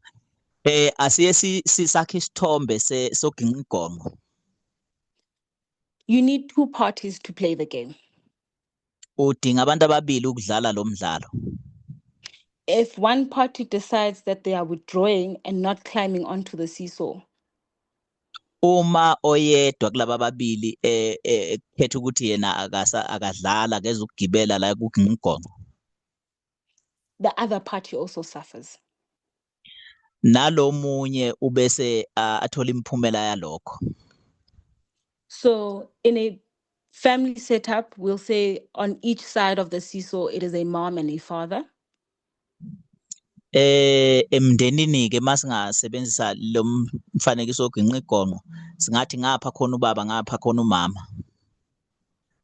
Asiye sisakhe isithombe soginqigonqo. You need two parties to play the game. Udinga abantu ababili ukudlala lo mdlalo. If one party decides that they are withdrawing and not climbing onto the seesaw, Uma oyedwa kulaba babili ekhetha ukuthi yena akadlala akeze ukugibela la kuginqigonqo, the other party also suffers. nalomunye ubese athola imphumela yalokho. So in a family setup, we'll say on each side of the seesaw, it is a mom and a father. Emndenini ke masingasebenzisa lo mfanekiso oginqigonqo singathi ngapha khona ubaba ngapha khona umama.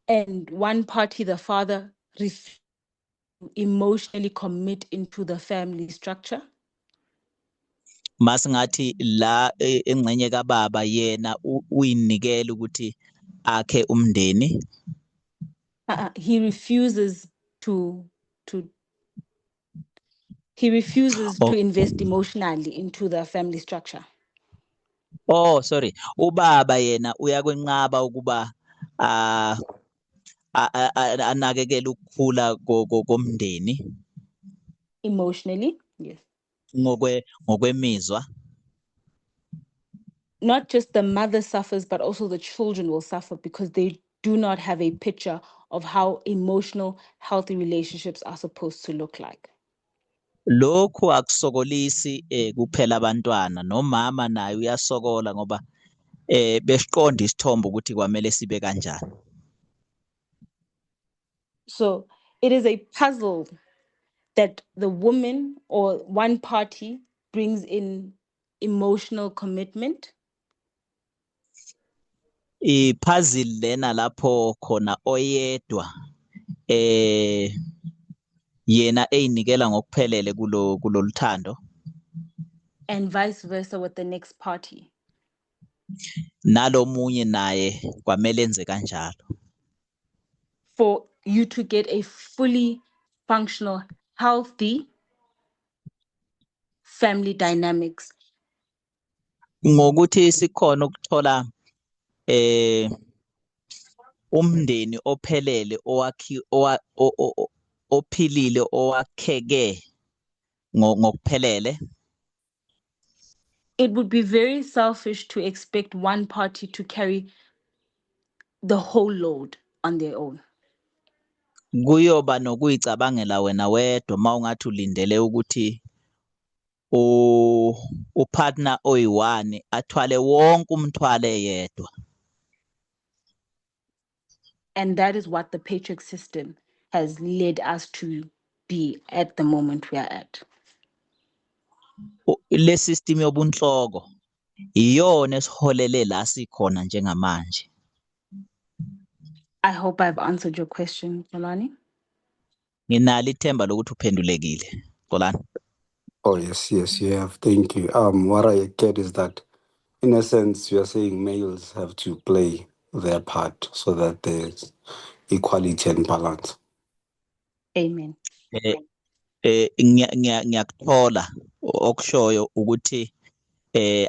And one party, the father, emotionally commit into the family structure. Masingathi la engxenye kababa yena uyinikela ukuthi akhe umndeni. He refuses to invest emotionally into the family structure. Oh, sorry. Ubaba yena uyakwenqaba ukuba anakekele ukukhula komndeni. Emotionally, yes. Ngokwemizwa. not just the mother suffers, but also the children will suffer because they do not have a picture of how emotional, healthy relationships are supposed to look like. Lokhu akusokolisi kuphela abantwana nomama naye uyasokola ngoba besiqonda isithombe ukuthi kwamele sibe kanjani. So it is a puzzle that the woman or one party brings in emotional commitment. Ipuzzle lena lapho khona oyedwa yena eyinikela ngokuphelele kuloluthando, and vice versa with the next party. nalomunye naye kwamele enze kanjalo. For you to get a fully functional, healthy family dynamics. Ngokuthi sikhona ukuthola umndeni ophelele ophilile owakheke ngokuphelele. It would be very selfish to expect one party to carry the whole load on their own. Kuyoba nokuyicabangela wena wedwa mawungathi ulindele ukuthi upartner oyi-one athwale wonke umthwalo eyedwa. And that is what the patriarch system has led us to be at the moment we are at. Le system yobunhloko iyona esiholele la sikhona njengamanje. I hope I've answered your question, Xolani. Nginalo ithemba lokuthi uphendulekile, Xolani. Oh, yes, you have. Thank you. What I get is that, in a sense, you are saying males have to play their part so that there's equality and balance. Amen. Ngiyakuthola okushoyo ukuthi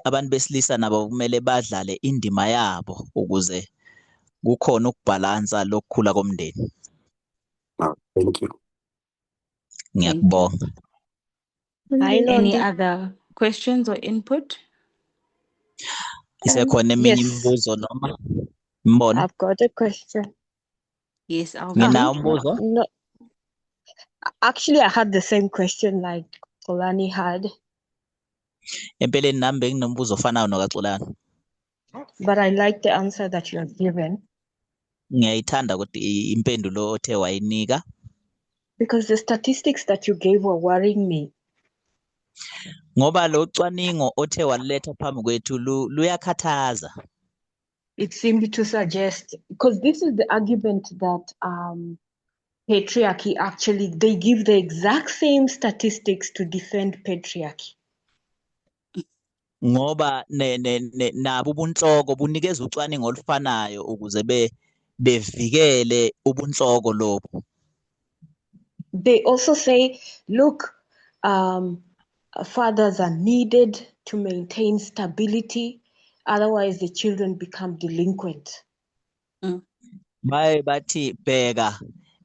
abantu besilisa nabo kumele badlale indima yabo ukuze kukhona ukubhalansa lokukhula komndeni. Thank you. Ngiyakubonga. Any other questions or input? Isekhona eminye Yes. imibuzo noma imbono? I've got a question. Yes, I'll Nginawo umbuzo. No, actually, I had the same question like Xolani had, Empeleni nami benginombuzo ofanayo nokaXolani. but I like the answer that you have given Ngiyayithanda ukuthi impendulo othe wayinika because the statistics that you gave were worrying me. ngoba lo cwaningo othe waletha phambi kwethu luyakhathaza. It seemed to suggest, because this is the argument that patriarchy actually, they give the exact same statistics to defend patriarchy. Ngoba nabo ubunhloko bunikeza ucwaningo olufanayo ukuze bevikele ubunhloko lobo. They also say, look, fathers are needed to maintain stability, otherwise the children become delinquent. Bathi bheka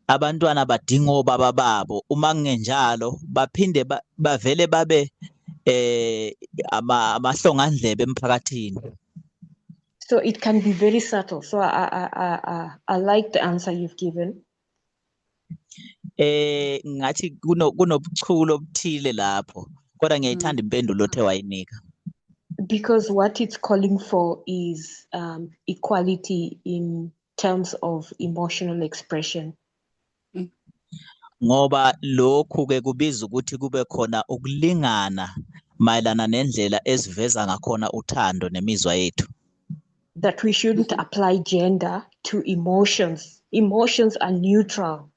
abantwana badinga obaba babo, uma kungenjalo baphinde bavele babe amahlongandlebe emphakathini. So it can be very subtle. So I like the answer you've given. Ngathi kunobuchule obuthile lapho kodwa ngiyayithanda impendulo othe wayinika. Because what it's calling for is equality in terms of emotional expression. Ngoba lokhu ke kubiza ukuthi kube khona ukulingana mayelana nendlela esiveza ngakhona uthando nemizwa yethu. That we shouldn't apply gender to emotions. Emotions are neutral.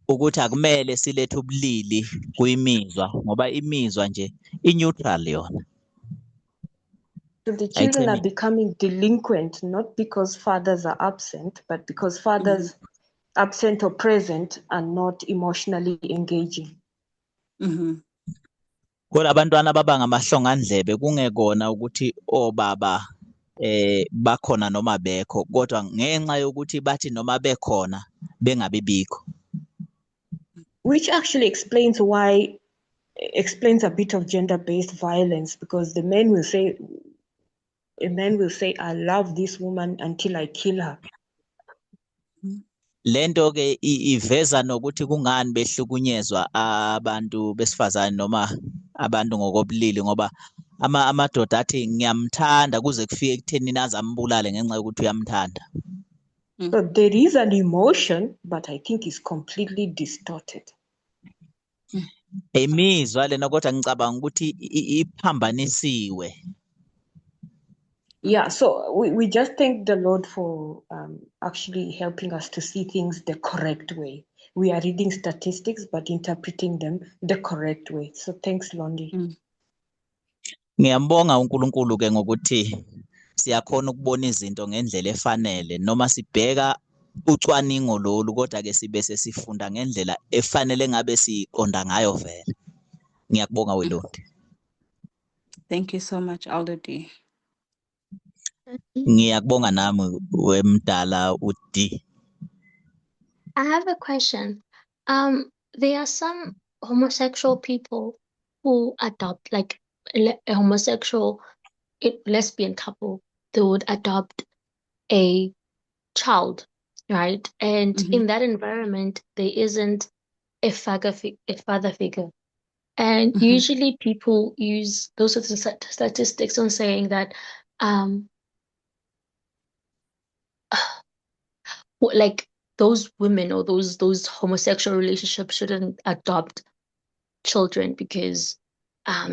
Ukuthi akumele silethe ubulili kuyimizwa ngoba imizwa nje i-neutral yona. So the children are becoming delinquent, not because fathers are absent, but because fathers absent or present are not emotionally engaging. Kodwa abantwana baba ngamahlongandlebe kungekona ukuthi obaba bakhona noma bekho kodwa ngenxa yokuthi bathi noma bekhona bengabi bikho. Which actually explains why explains a bit of gender-based violence, because a man will say, I love this woman until I kill her. Lento ke iveza nokuthi kungani behlukunyezwa abantu besifazane noma abantu ngokobulili ngoba amadoda athi ngiyamthanda kuze kufike ekutheni azambulale ngenxa yokuthi uyamthanda. So there is an emotion, but I think it's completely distorted. Imizwa lena kodwa ngicabanga ukuthi iphambanisiwe. Yeah, so we just thank the Lord for actually helping us to see things the correct way. We are reading statistics, but interpreting them the correct way. So thanks, Londi. Ngiyambonga uNkulunkulu ke ngokuthi siyakhona ukubona izinto ngendlela efanele noma sibheka ucwaningo lolu kodwa ke sibe sesifunda ngendlela efanele ngabe siqonda ngayo vele. Ngiyakubonga weLondi. Thank you so much, Elder D. Ngiyakubonga nami wemdala uD. I have a question. There are some homosexual people who adopt, like a homosexual lesbian couple, they would adopt a child, right? And in that environment, there isn't a father figure. And usually people use those sorts of statistics on saying that like those women or those homosexual relationships shouldn't adopt children because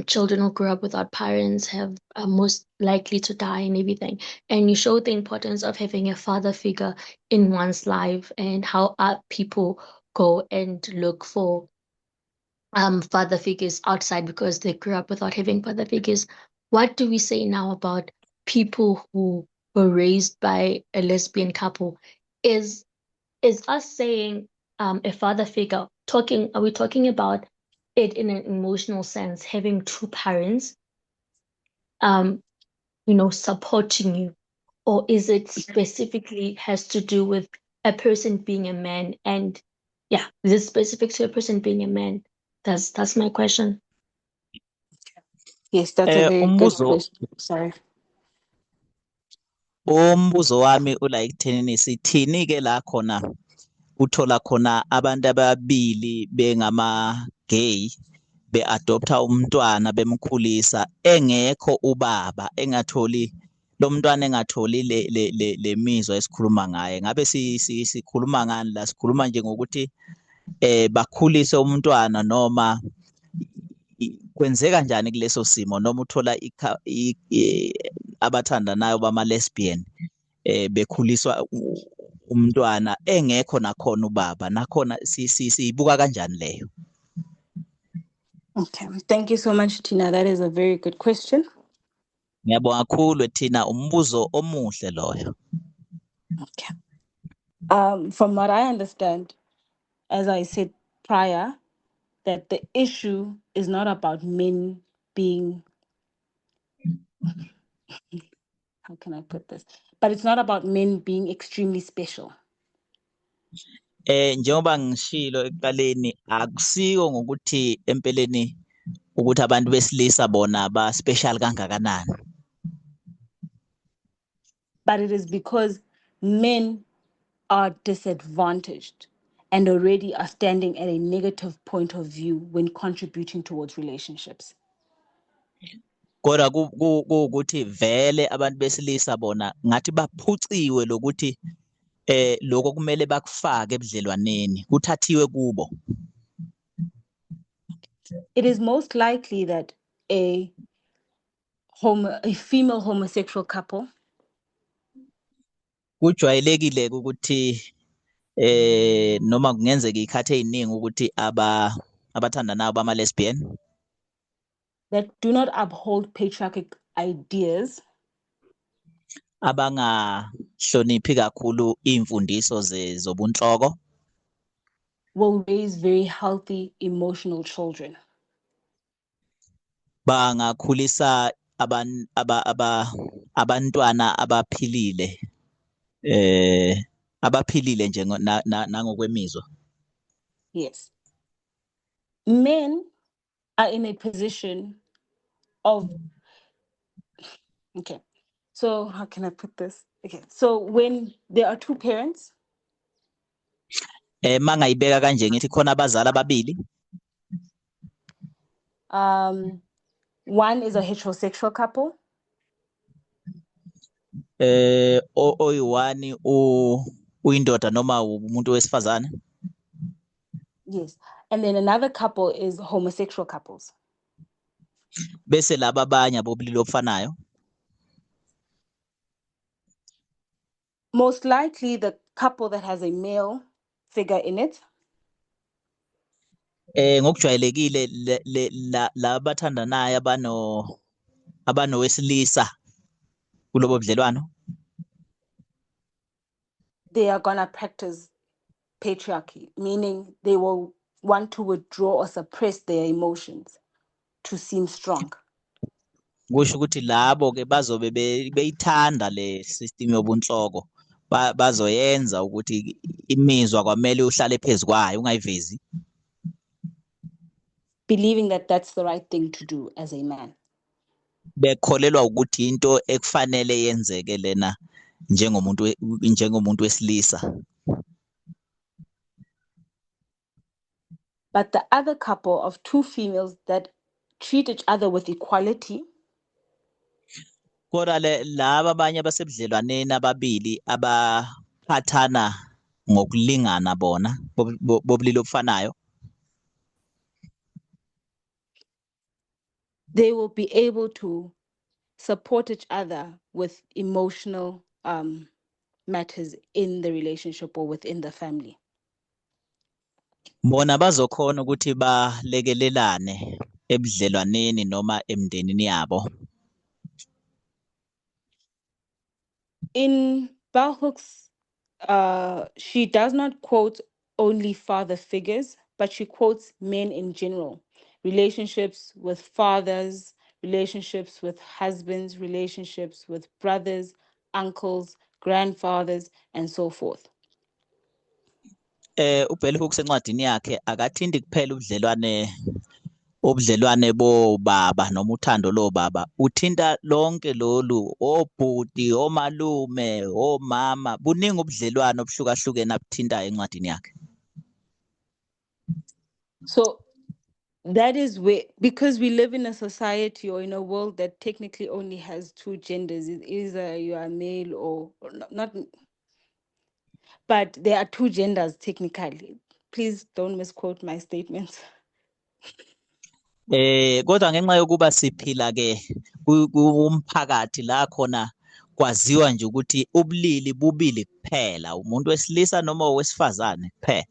children who grow up without parents are most likely to die and everything. And you show the importance of having a father figure in one's life and how people go and look for father figures outside because they grew up without having father figures. What do we say now about people who were raised by a lesbian couple? Is us saying a father figure are we talking about it in an emotional sense, having two parents supporting you, or is it specifically has to do with a person being a man? And yeah, is it specific to a person being a man? That's my question. Yes, that's a very good question. Sorry. Umbuzo wami ula ekuthenini sithini ke la khona uthola khona abantu ababili bengama-gay be-adoptha umntwana bemkhulisa engekho ubaba engatholi lo mntwana engatholi le mizwa esikhuluma ngaye. Ngabe sikhuluma ngani la? Sikhuluma nje ngokuthi bakhulise umntwana noma kwenzeka kanjani kuleso simo noma uthola abathandanayo bama-lesbian bekhuliswa umntwana engekho nakhona ubaba nakhona siyibuka kanjani leyo? Okay, thank you so much, Tina. That is a very good question. Ngiyabonga kakhulu Tina, umbuzo omuhle loyo. Okay. From what I understand, as I said prior, that the issue is not about men being, how can I put this? But it's not about men being extremely special. Njengoba ngishilo ekuqaleni akusiko ngokuthi empeleni ukuthi abantu besilisa bona ba special kangakanani. But it is because men are disadvantaged and already are standing at a negative point of view when contributing towards relationships. Kodwa ukuthi vele abantu besilisa bona ngathi baphuciwe lokuthi lokho kumele bakufake ebudlelwaneni kuthathiwe kubo. It is most likely that a female homosexual couple Kujwayelekile ukuthi noma kungenzeka ikhathi eziningi ukuthi abathandanayo bama-lesbian that do not uphold patriarchal ideas abangahloniphi kakhulu imfundiso zobunhloko will raise very healthy emotional children. Bangakhulisa abantwana abaphilile abaphilile nje nangokwemizwa. Yes. Men are in a position of, okay, so how can I put this? Okay, so when there are two parents, mangayibeka kanje ngithi khona abazali ababili, one is a heterosexual couple, oyi-one uyindoda noma umuntu wesifazane, yes, and then another couple is homosexual couples. bese laba abanye abobulili obufanayo. Most likely the couple that has a male figure in it, Ngokujwayelekile la bathandanayo abanowesilisa kulobo budlelwano, they are gonna practice patriarchy, meaning they will want to withdraw or suppress their emotions to seem strong. kusho ukuthi labo ke bazobe beyithanda le system yobunhloko, bazoyenza ukuthi imizwa kwamele uhlale phezukwayo ungayivezi, believing that that's the right thing to do as a man. bekholelwa ukuthi into ekufanele yenzeke lena njengomuntu wesilisa. But the other couple of two females that treat each other with equality, Kodwa laba abanye abasebudlelwaneni ababili abaphathana ngokulingana bona bobulili obufanayo, they will be able to support each other with emotional matters in the relationship or within the family. bona bazokhona ukuthi balekelelane ebudlelwaneni noma emndenini yabo. In Bell Hooks, she does not quote only father figures, but she quotes men in general, relationships with fathers, relationships with husbands, relationships with brothers, uncles, grandfathers, and so forth. uBell Hooks encwadini yakhe akathinti kuphela ubudlelwane bobaba noma uthando lobaba, uthinta lonke lolu, obhuti, omalume, omama, buningi ubudlelwane obuhlukahlukene abuthintayo encwadini yakhe. So that is where, because we live in a society or in a world that technically only has two genders, either you are male or not, but there are two genders technically. Please don't misquote my statements. Kodwa ngenxa yokuba siphila ke kumphakathi la khona kwaziwa nje ukuthi ubulili bubili kuphela, umuntu wesilisa noma owesifazane kuphela.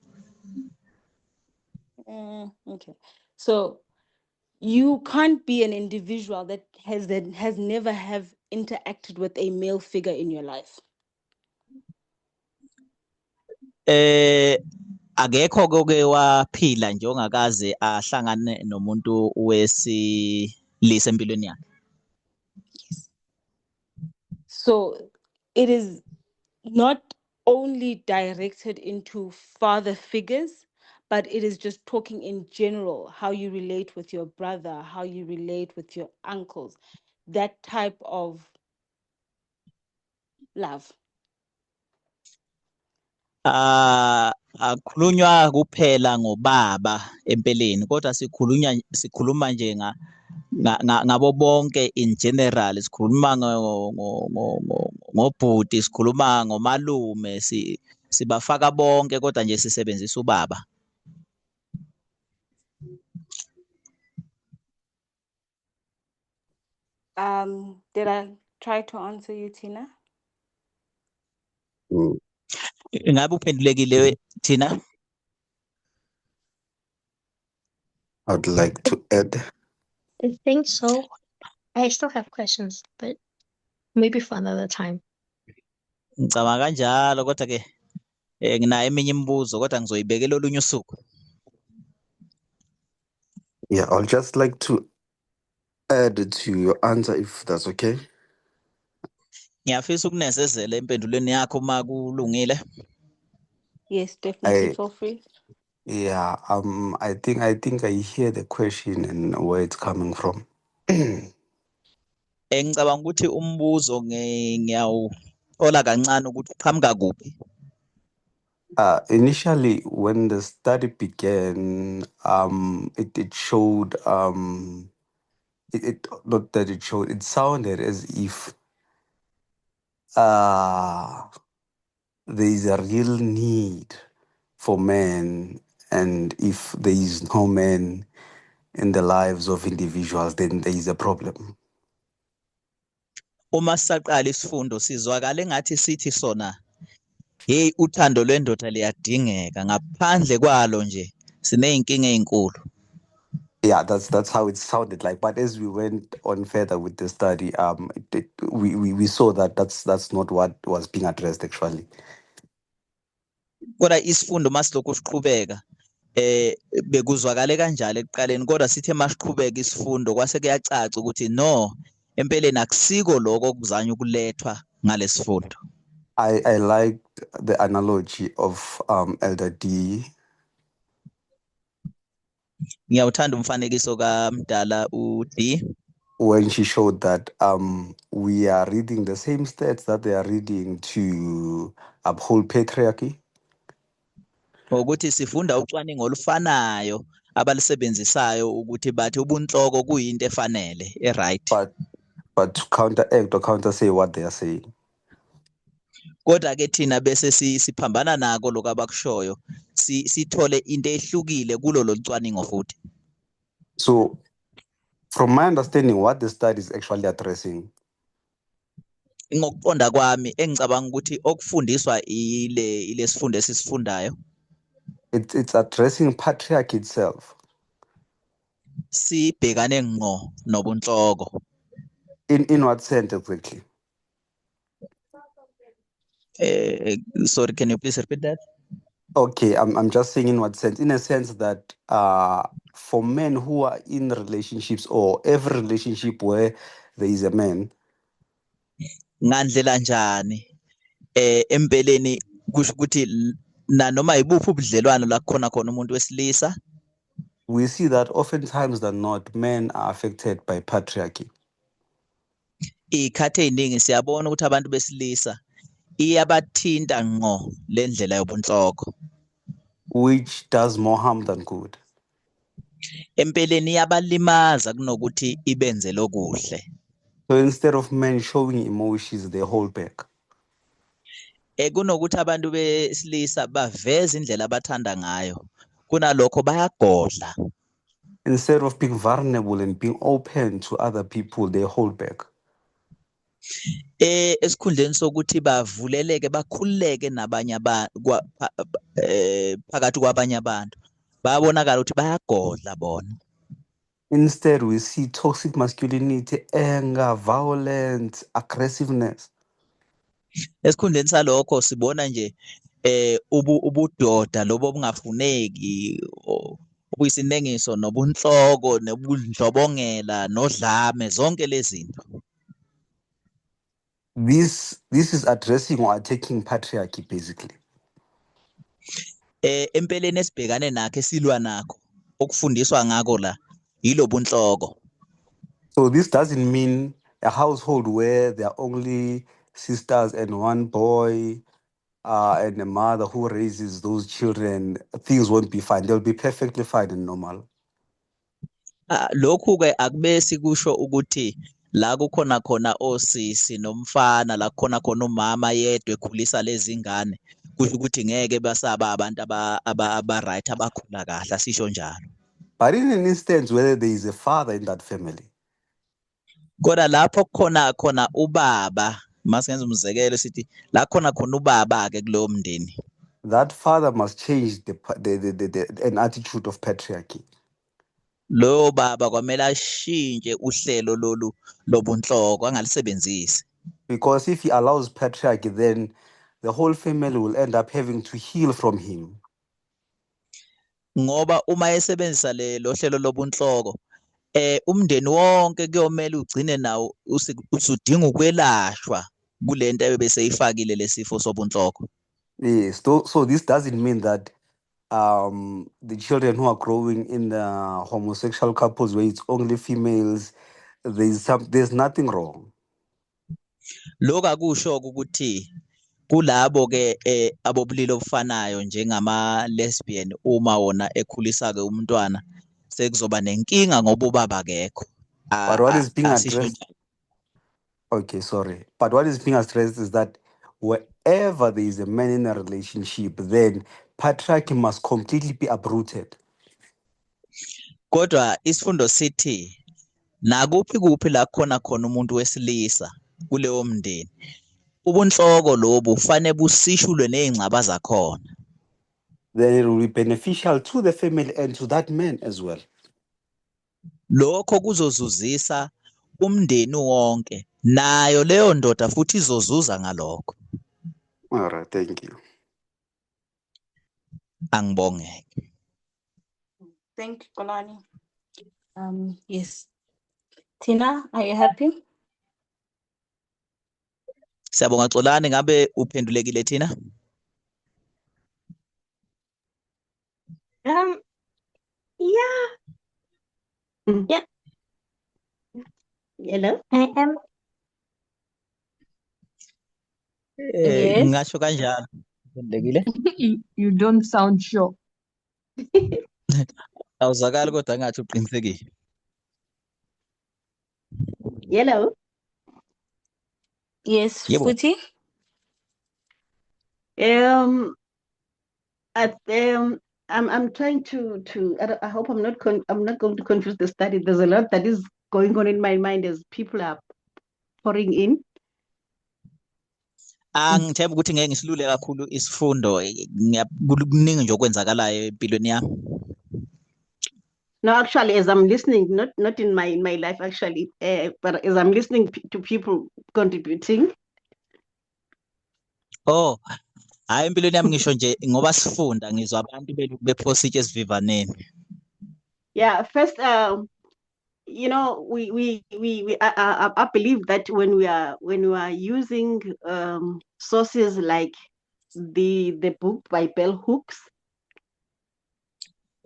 Okay. So you can't be an individual that has never have interacted with a male figure in your life. Akekho ke waphila nje ongakaze ahlangane nomuntu wesilisa empilweni yakhe. Yes. So it is not only directed into father figures, but it is just talking in general, how you relate with your brother, how you relate with your uncles, that type of love. Akukhulunywa kuphela ngobaba empeleni, kodwa sikhuluma nje ngabo bonke in general, sikhuluma ngobhuti, sikhuluma ngomalume, sibafaka bonke kodwa nje sisebenzisa ubaba. Did I try to answer you, Tina? Ngabe uphendulekile Tina? I'd like to add. I think so. I still have questions, but maybe for another time. Ngicabanga kanjalo kodwa ke nginayo eminye imibuzo kodwa ngizoyibekela olunye usuku. Yeah, I'll just like to add to your answer if that's okay. Ngiyafisa ukunezezela empendulweni yakho uma kulungile. Yes, definitely. Feel free. Yeah, I think I hear the question and where it's coming from. Ngicabanga ukuthi umbuzo ngiyawuthola kancane ukuthi uqhamuka kuphi. Initially, when the study began, it showed it not that it showed, it sounded as if there is a real need for men, and if there is no men in the lives of individuals, then there is a problem. Uma sisaqala isifundo sizwakala engathi sithi sona hey uthando lwendoda liyadingeka ngaphandle kwalo nje sineyinkinga ezinkulu. Yeah, that's how it sounded like. But as we went on further with the study, we saw that that's not what was being addressed actually. Kodwa isifundo masilokhu siqhubeka bekuzwakale kanjalo ekuqaleni kodwa sithe masiqhubeka isifundo kwase kuyacaca ukuthi no empeleni akusiko lokho okuzanya ukulethwa ngalesifundo. I liked the analogy of Elder D. Ngiyawuthanda umfanekiso kaMdala uD when she showed that we are reading the same stats that they are reading to uphold patriarchy. ukuthi sifunda ucwaningo olufanayo abalisebenzisayo ukuthi bathi ubunhloko kuyinto efanele right. But to counteract or counter say what they are saying. Kodwa ke thina bese siphambana nako lokho abakushoyo sithole into ehlukile kulo locwaningo futhi. So from my understanding, what the study is actually addressing, ngokuqonda kwami engicabanga ukuthi okufundiswa ile sifundo esisifundayo, it's addressing patriarchy itself. Sibhekane ngqo nobunhloko. In what sense exactly? Sorry, can you please repeat that? Okay, I'm just saying in what sense? In a sense that for men who are in relationships or every relationship where there is a man, ngandlela njani empeleni kusho ukuthi nanoma ibuphi ubudlelwano la khona umuntu wesilisa, we see that oftentimes than not, men are affected by patriarchy. Ikhathe eziningi siyabona ukuthi abantu besilisa iyabathinta ngqo le ndlela yobunhloko, which does more harm than good. Empeleni iyabalimaza kunokuthi ibenze lokuhle. So instead of men showing emotions, they hold back. Kunokuthi abantu besilisa baveze indlela abathanda ngayo, kunalokho bayagodla. Instead of being vulnerable and being open to other people, they hold back. Esikhundleni sokuthi bavuleleke bakhululeke nabanye abantu phakathi kwabanye abantu, bayabonakala ukuthi bayagodla bona. Instead, we see toxic masculinity, anger, violence, aggressiveness. Esikhundleni salokho sibona nje ubudoda lobo obungafuneki obuyisinengiso nobunhloko nobundlobongela nodlame zonke lezi zinto. This is addressing or attacking patriarchy basically. Empeleni esibhekane nakho esilwa nakho okufundiswa ngako la yilo bunhloko. So this doesn't mean a household where there are only sisters and one boy and a mother who raises those children, things won't be fine. They'll be perfectly fine and normal. Lokhu ke akubesi kusho ukuthi la kukhona khona osisi nomfana la kukhona khona umama yedwa ekhulisa lezi ngane kusho ukuthi ngeke basaba abantu aba right abakhula kahle asisho njalo. But in an instance where there is a father in that family, kodwa lapho khona ubaba, masenza umzekelo sithi la khona ubaba ke kulowo mndeni, that father must change an attitude of patriarchy. Lo baba kwamele ashintshe uhlelo lolu lobunhloko angalisebenzisi. Because if he allows patriarchy, then the whole family will end up having to heal from him. Ngoba uma esebenzisa lo hlelo lobunhloko umndeni wonke kuyomela ugcine nawo usudinga ukwelashwa kulento ebese ifakile lesifo sobunhloko. Yes, so this doesn't mean that the children who are growing in the homosexual couples where it's only females, there's nothing wrong. Lokho akusho ukuthi kulabo ke abobulili obufanayo njengama lesbian uma wona ekhulisa ke umntwana sekuzoba nenkinga ngoba ubaba akekho. But what is being Asisho addressed? Okay, sorry. But what is being addressed is that wherever there is a man in a relationship, then patriarchy must completely be uprooted. kodwa isifundo sithi nakuphi kuphi la khona umuntu wesilisa kuleyo mndeni ubunhloko lobu kufanele busishulwe nezingcaba zakhona. Then it will be beneficial to the family and to that man as well. Lokho kuzozuzisa umndeni wonke nayo leyo ndoda futhi izozuza ngalokho. All right, thank you. Angibonge. Thank you, Kolani. Yes. Tina, are you happy? Siyabonga Xolani, ngabe uphendulekile Tina? Yeah. Yeah. Hello, I am. Yes. Ngasho kanjalo. Uphendulekile? You don't sound sure. Awuzakali kodwa ngathi uqinisekile. Hello. Yes, Yebo. Futhi. I'm trying to I hope I'm not going to confuse the study. There's a lot that is going on in my mind as people are pouring in. Angithemba ukuthi ngeke ngisilule kakhulu isifundo, kuningi nje okwenzakalayo empilweni yami. No, actually, as I'm listening, not in my life actually, but as I'm listening to people contributing. Oh, hayi empilweni yami ngisho nje ngoba sifunda ngizwa abantu bephosa itshe esivivaneni. Yeah, first, you know, I believe that when we are using sources like the book by Bell Hooks.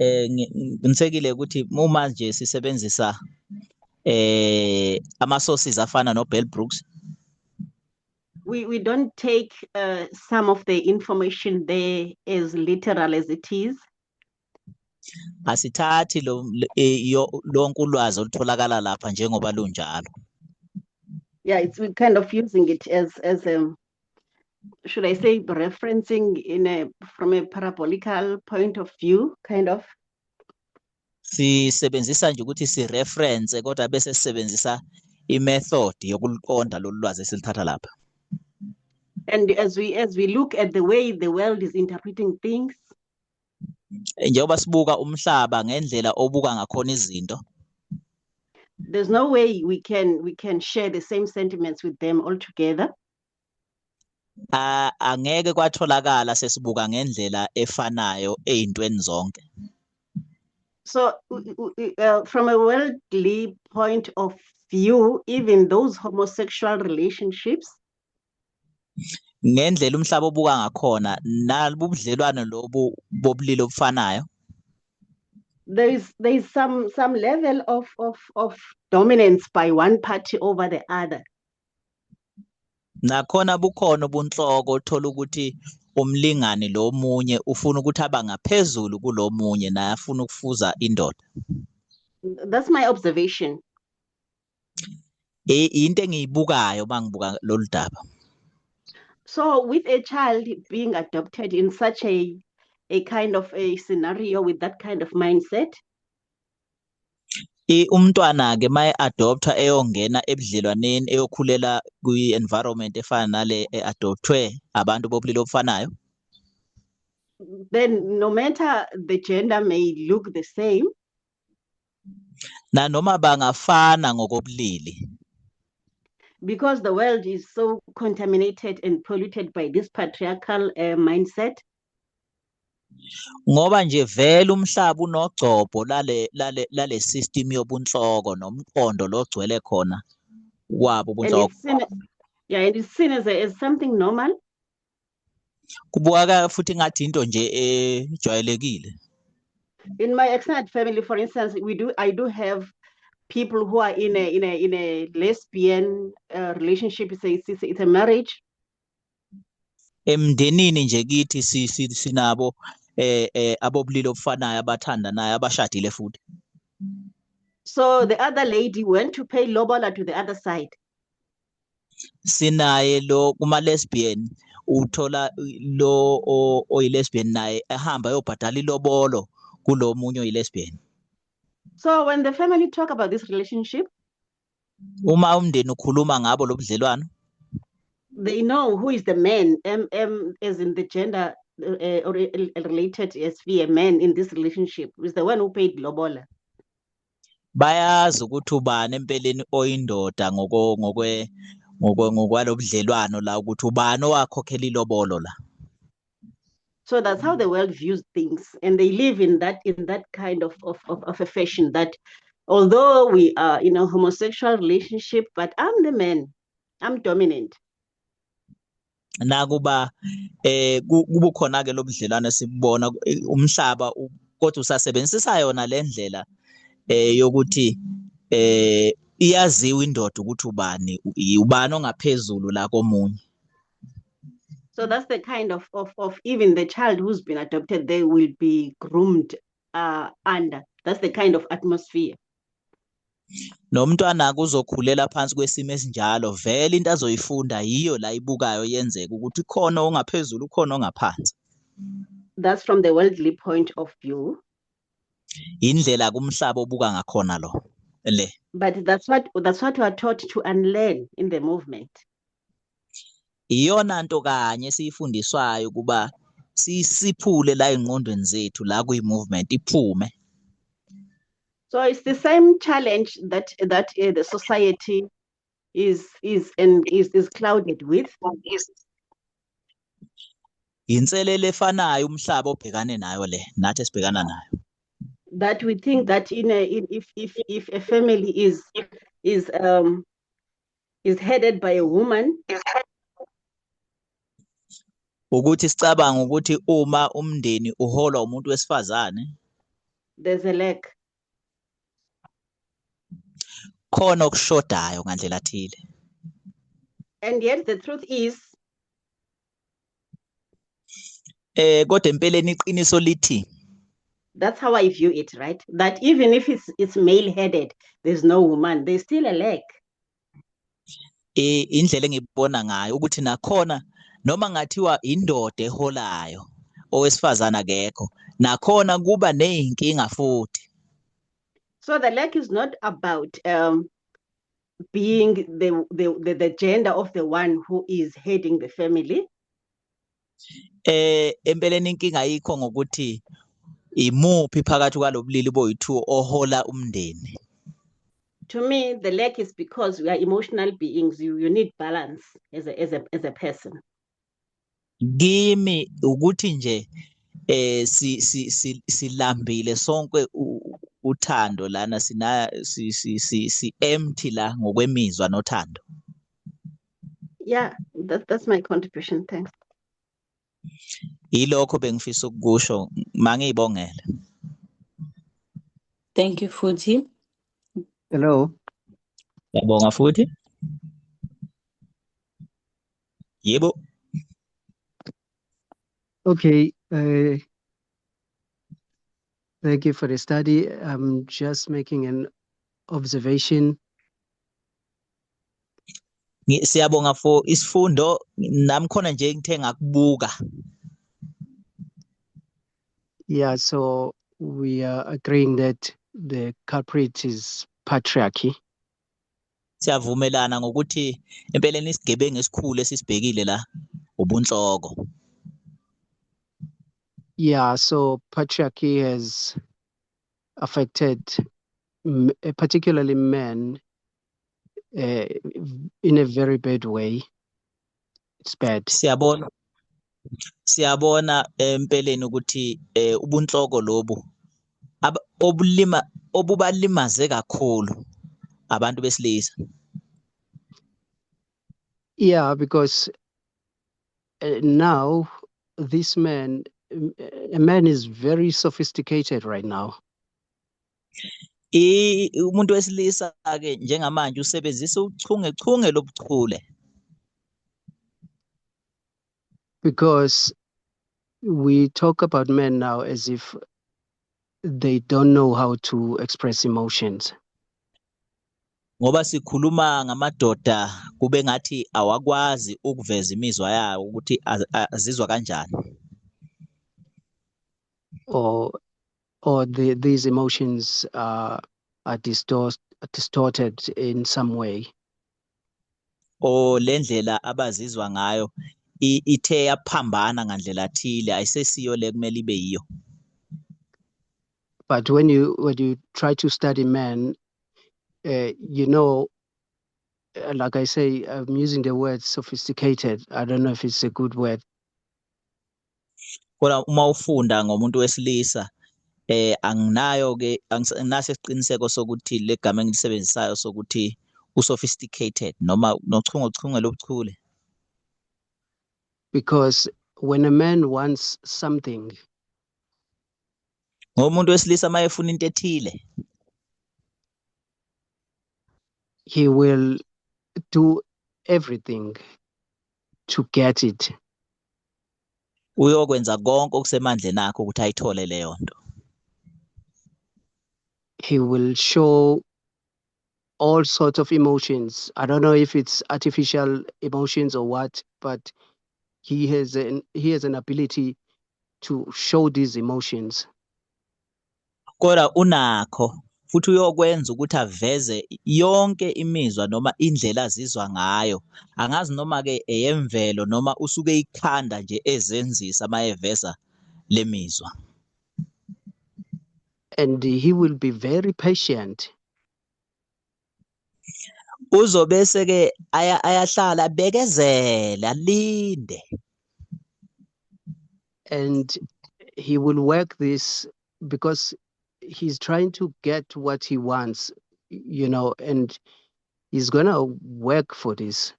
Nginisekile ukuthi uma nje sisebenzisa ama sources afana no Bell Brooks. We don't take some of the information there as literal as it is. Asithathi lonke ulwazi olutholakala lapha njengoba lunjalo. Yeah, we're kind of using it as should I say referencing from a parabolical point of view, kind of. Sisebenzisa nje ukuthi si reference kodwa bese sisebenzisa i-method yokuliqonda lolu lwazi esilithatha lapha. And as we look at the way the world is interpreting things, njengoba sibuka umhlaba ngendlela obuka ngakhona izinto, there's no way we can share the same sentiments with them all together. Angeke kwatholakala sesibuka ngendlela efanayo ezintweni zonke. So from a worldly point of view, even those homosexual relationships, ngendlela umhlaba obuka ngakhona nalabo ubudlelwano lobu bobulili obufanayo, there is some level of dominance by one party over the other. nakhona bukhona ubunhloko uthola ukuthi umlingani lo munye ufuna ukuthi aba ngaphezulu kulo munye naye afuna ukufuza indoda. That's my observation. Into engiyibukayo mangibuka lolu daba. So with a child being adopted in such a kind of a scenario with that kind of mindset, umntwana ke maye adoptwa eyongena ebudlelwaneni eyokhulela kwi-environment efana nale adoptwe abantu bobulili obufanayo, then no matter the gender may look the same, na noma bangafana ngokobulili, because the world is so contaminated and polluted by this patriarchal mindset. ngoba nje vele umhlaba unogcobo lale system yobunhloko nomqondo logcwele khona kwabo ubunhloko. And it's seen as something normal. Kubukeka futhi ngathi into nje ejwayelekile. In my extended family, for instance, I do have people who are in a lesbian relationship. It's a marriage. Emndenini nje kithi sinabo abobulili obufanayo abathandanayo abashadile futhi. So the other lady went to pay lobola to the other side. Sinaye lo kuma lesbian uthola lo oyi-lesbian naye ehamba yobhadala ilobolo kulo munye oyi-lesbian. So when the family talk about this relationship, uma umndeni ukhuluma ngabo lobudlelwano, they know who is the man, as in the gender related sphere, man in this relationship is the one who paid lobola. Bayazi ukuthi ubani empeleni oyindoda ngokwalobudlelwano la ukuthi ubani owakhokhela ilobolo la. So that's how the world views things, and they live in that kind of a fashion that although we are in a homosexual relationship, but I'm the man, I'm dominant. Nakuba kubukhona ke lobudlelwano sibona umhlaba kodwa usasebenzisa yona lendlela yokuthi iyaziwa indoda ukuthi ubani ongaphezulu la komunye. So that's the kind of even the child who's been adopted, they will be groomed under. That's the kind of atmosphere. Nomntwana kuzokhulela phansi kwesimo esinjalo vele into azoyifunda yiyo la ibukayo yenzeka ukuthi khona ongaphezulu khona ongaphansi. That's from the worldly point of view. Indlela kumhlaba obuka ngakhona lo le. But that's what we are taught to unlearn in the movement. Iyona nto kanye siyifundiswayo kuba siphule la engqondweni zethu la kuyi movement iphume. So it's the same challenge that the society is clouded with. Inselele efanayo umhlaba obhekane nayo le nathi esibhekana nayo. That we think that if a family is headed by a woman, ukuthi sicabanga ukuthi uma umndeni uholwa umuntu wesifazane, there's a lack. Khona okushodayo ngandlela thile. And yet the truth is, kodwa empeleni iqiniso lithi, that's how I view it, right? That even if it's male headed, there's no woman, there's still a lack. Indlela engibona ngayo ukuthi nakhona noma ngathiwa indoda eholayo owesifazana akekho nakhona kuba nezinkinga futhi. So the lack is not about being the gender of the one who is heading the family. Empeleni inkinga ayikho ngokuthi imuphi phakathi kwalobulili boyi-2 ohola umndeni. To me, the lack is because we are emotional beings. You need balance as a person. Kimi ukuthi nje silambile sonke uthando lana si empty la ngokwemizwa nothando. Yeah, that's my contribution. Thanks. Ilokho bengifisa ukusho mangibongela. Thank you, Futhi. Hello. Yabonga futhi. Yebo. Okay. Thank you for the study. I'm just making an observation. Siyabonga for isifundo nami khona nje ngithe ngakubuka. Yeah, so we are agreeing that the culprit is patriarchy. Siyavumelana ngokuthi empeleni isigebengu esikhulu esisibhekile la ubunhloko. Yeah, so patriarchy has affected particularly men in a very bad way. It's bad. Siyabona empeleni ukuthi ubunhloko lobu obubalimaze kakhulu abantu besilisa. Yeah, because now this man, a man is very sophisticated right now. Umuntu wesilisa ke njengamanje usebenzisa uchungechunge lobuchule. Because we talk about men now as if they don't know how to express emotions. Ngoba sikhuluma ngamadoda kube ngathi awakwazi ukuveza imizwa yawo ukuthi azizwa kanjani. Or these emotions are distorted in some way. Lendlela abazizwa ngayo ithe yaphambana ngandlela thile ayisesiyo le kumele ibe yiyo. But when you try to study men, you know, like I say, I'm using the word sophisticated. I don't know if it's a good word. Kodwa uma ufunda ngomuntu wesilisa anginayo ke anginaso isiqiniseko sokuthi le gama engilisebenzisayo sokuthi usophisticated noma nochungechunge lobuchule. Because when a man wants something, Ngomuntu wesilisa mayefuna into ethile, he will do everything to get it. Uyokwenza konke okusemandleni akho ukuthi ayithole leyo nto. He will show all sorts of emotions. I don't know if it's artificial emotions or what, but he has an ability to show these emotions. Kodwa unakho futhi uyokwenza ukuthi aveze yonke imizwa noma indlela azizwa ngayo. Angazi noma ke eyemvelo noma usuke ikhanda nje ezenzisa mayeveza lemizwa. And he will be very patient. Uzobese ke ayahlala bekezele alinde. And he will work this because he's trying to get what he wants, you know, and he's gonna work for this.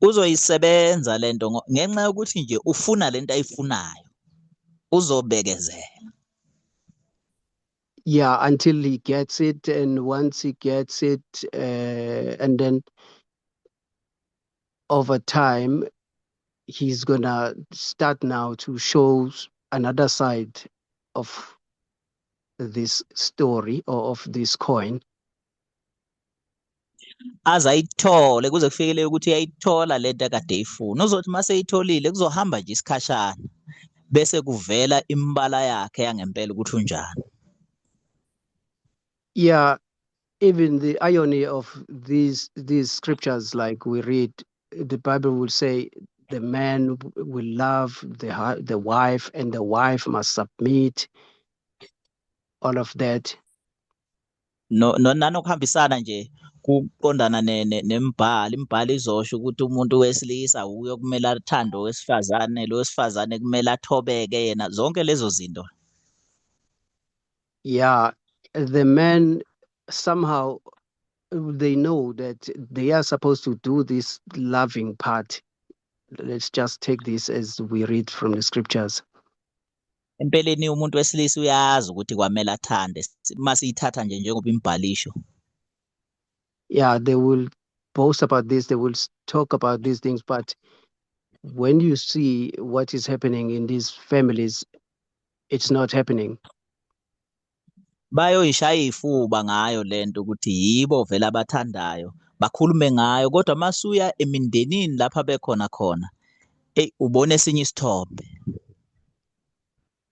Uzoyisebenza lento ngenxa yokuthi nje ufuna lento ayifunayo. Uzobekezela. Yeah, until he gets it, and once he gets it, and then over time, he's gonna start now to show another side of this story or of this coin. Azayithole kuze kufikele ukuthi uyayithola lento akade eyifuna. Uzothi mase eyitholile kuzohamba nje isikhashana bese kuvela imbala yakhe yangempela ukuthi unjani. Yeah, even the irony of these scriptures, like we read, the Bible will say the man will love the wife, and the wife must submit. All of that. Nanokuhambisana nje kuqondana nemibhalo. Imibhalo izosho ukuthi umuntu wesilisa uyo kumele athande owesifazane, lo wesifazane kumele athobeke yena, zonke lezo zinto. Yeah, the men somehow they know that they are supposed to do this loving part. Let's just take this as we read from the scriptures. Empeleni umuntu wesilisa uyazi ukuthi kwamele athande masiyithatha nje njengoba imibhalisho. Yeah, they will boast about this, they will talk about these things, but when you see what is happening in these families, it's not happening. Bayoyishaya ifuba ngayo lento ukuthi yibo vele abathandayo bakhulume ngayo, kodwa masuya emindenini lapha bekhona khona ubone esinye isithombe.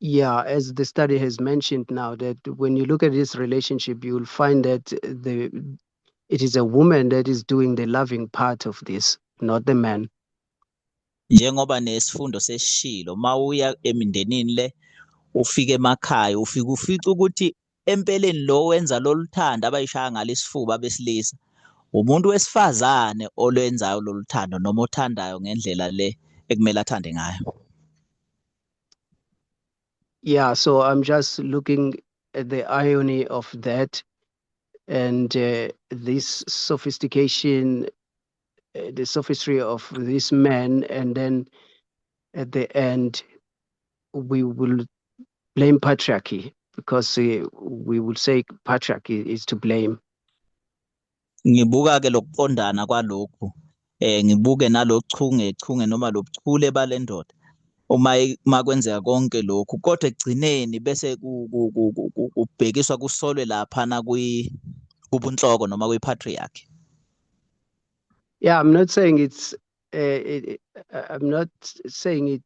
Yeah, as the study has mentioned now, that when you look at this relationship, you will find that it is a woman that is doing the loving part of this, not the man. Njengoba nesifundo sesishilo mawuya emindenini le ufike emakhaya ufike ufica ukuthi empeleni lo wenza loluthando abayishaya ngalesifuba besilisa umuntu wesifazane olwenzayo loluthando noma othandayo ngendlela le ekumele athande ngayo. Yeah, so I'm just looking at the irony of that, and this sophistication, the sophistry of this man, and then at the end we will blame patriarchy because we will say patriarchy is to blame. Ngibuka ke lokuqondana kwalokhu ngibuke nalochungechunge noma lobuchule balendoda uma kwenzeka konke lokhu kodwa ekugcineni bese kubhekiswa kusolwe laphana kubunhloko noma kwi-patriarchy. Yeah, I'm not saying it's I'm not saying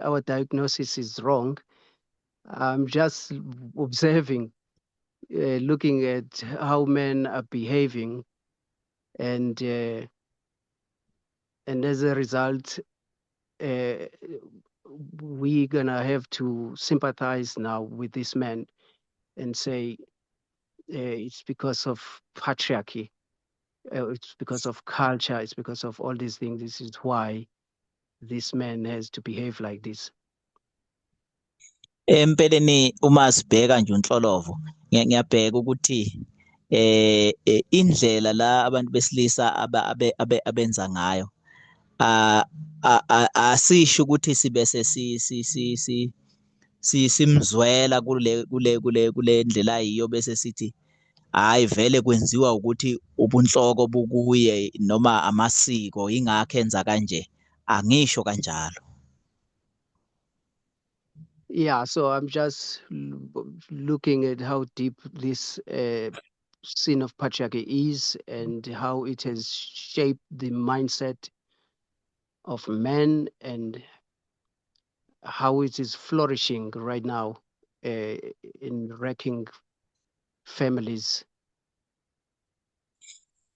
our diagnosis is wrong. I'm just observing, looking at how men are behaving, and as a result, we're gonna have to sympathize now with this man and say it's because of patriarchy, it's because of culture, it's because of all these things. This is why this man has to behave like this. Empeleni uma sibheka nje unhlolovo ngiyabheka ukuthi indlela la abantu besilisa abenza ngayo asisho ukuthi sibe simzwela kule ndlela yiyo bese sithi hayi vele kwenziwa ukuthi ubunhloko bukuye noma amasiko ingakho enza kanje, angisho kanjalo. Yeah, so I'm just looking at how deep this sin of patriarchy is and how it has shaped the mindset of men and how it is flourishing right now in wrecking families.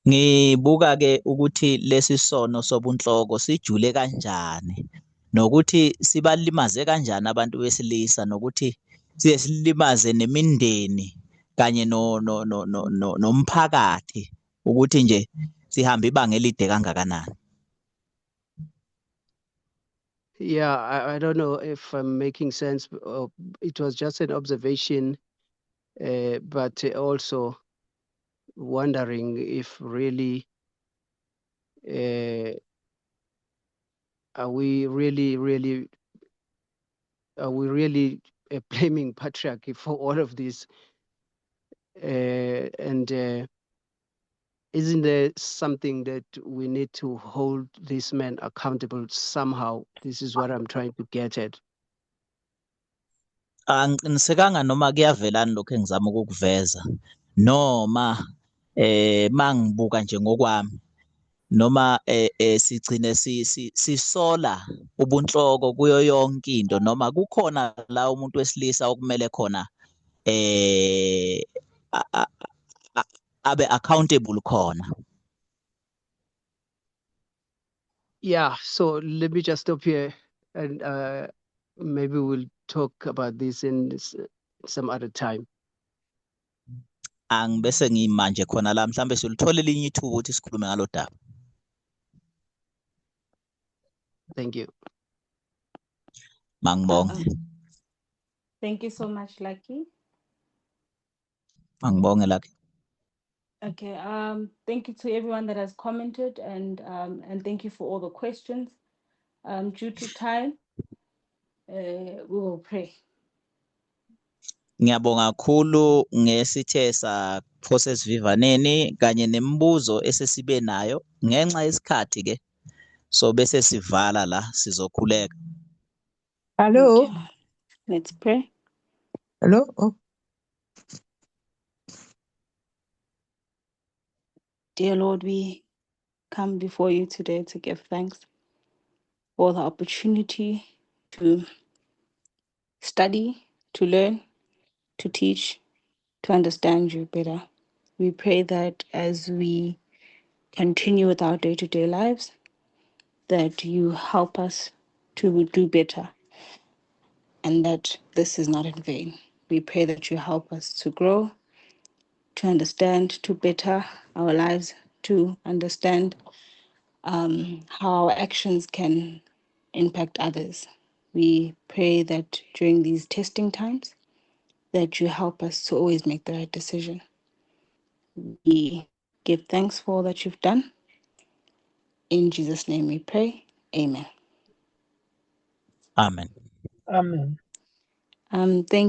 Ngibuka ke ukuthi lesi sono sobunhloko sijule kanjani nokuthi sibalimaze kanjani abantu besilisa nokuthi siye silimaze nemindeni kanye nomphakathi ukuthi nje sihamba ibanga elide kangakanani. Yeah, I don't know if I'm making sense. It was just an observation, but also wondering if really are we really blaming patriarchy for all of this? And isn't there something that we need to hold these men accountable somehow? This is what I'm trying to get at. Anginisekanga noma kuyavelana lokho engizama ukukuveza noma mangibuka nje ngokwami noma sigcine sisola ubunhloko kuyo yonke into noma kukhona la umuntu wesilisa okumele khona abe accountable khona. Yeah, so let me just stop here and maybe we'll talk about this in some other time. Angibese ngimanje khona la mhlambe siluthola elinye ithuba ukuthi sikhulume ngalo daba. Thank you. Mangibonge. Thank you so much, Lucky. Mangibonge Lucky. Okay, thank you to everyone that has commented and thank you for all the questions. Due to time, we will pray. Ngiyabonga kakhulu ngesithe saphosa esivivaneni kanye nemibuzo esesibe nayo ngenxa yesikhathi ke so bese sivala la sizokhuleka. Hello. Okay. Let's pray. Hello. Oh. Dear Lord, we come before you today to give thanks for the opportunity to study, to learn, to teach, to understand you better. We pray that as we continue with our day-to-day lives, that you help us to do better and that this is not in vain. We pray that you help us to grow, to understand, to better our lives, to understand how our actions can impact others. We pray that during these testing times, that you help us to always make the right decision. We give thanks for all that you've done. In Jesus' name we pray. Amen. Amen. Amen. Thank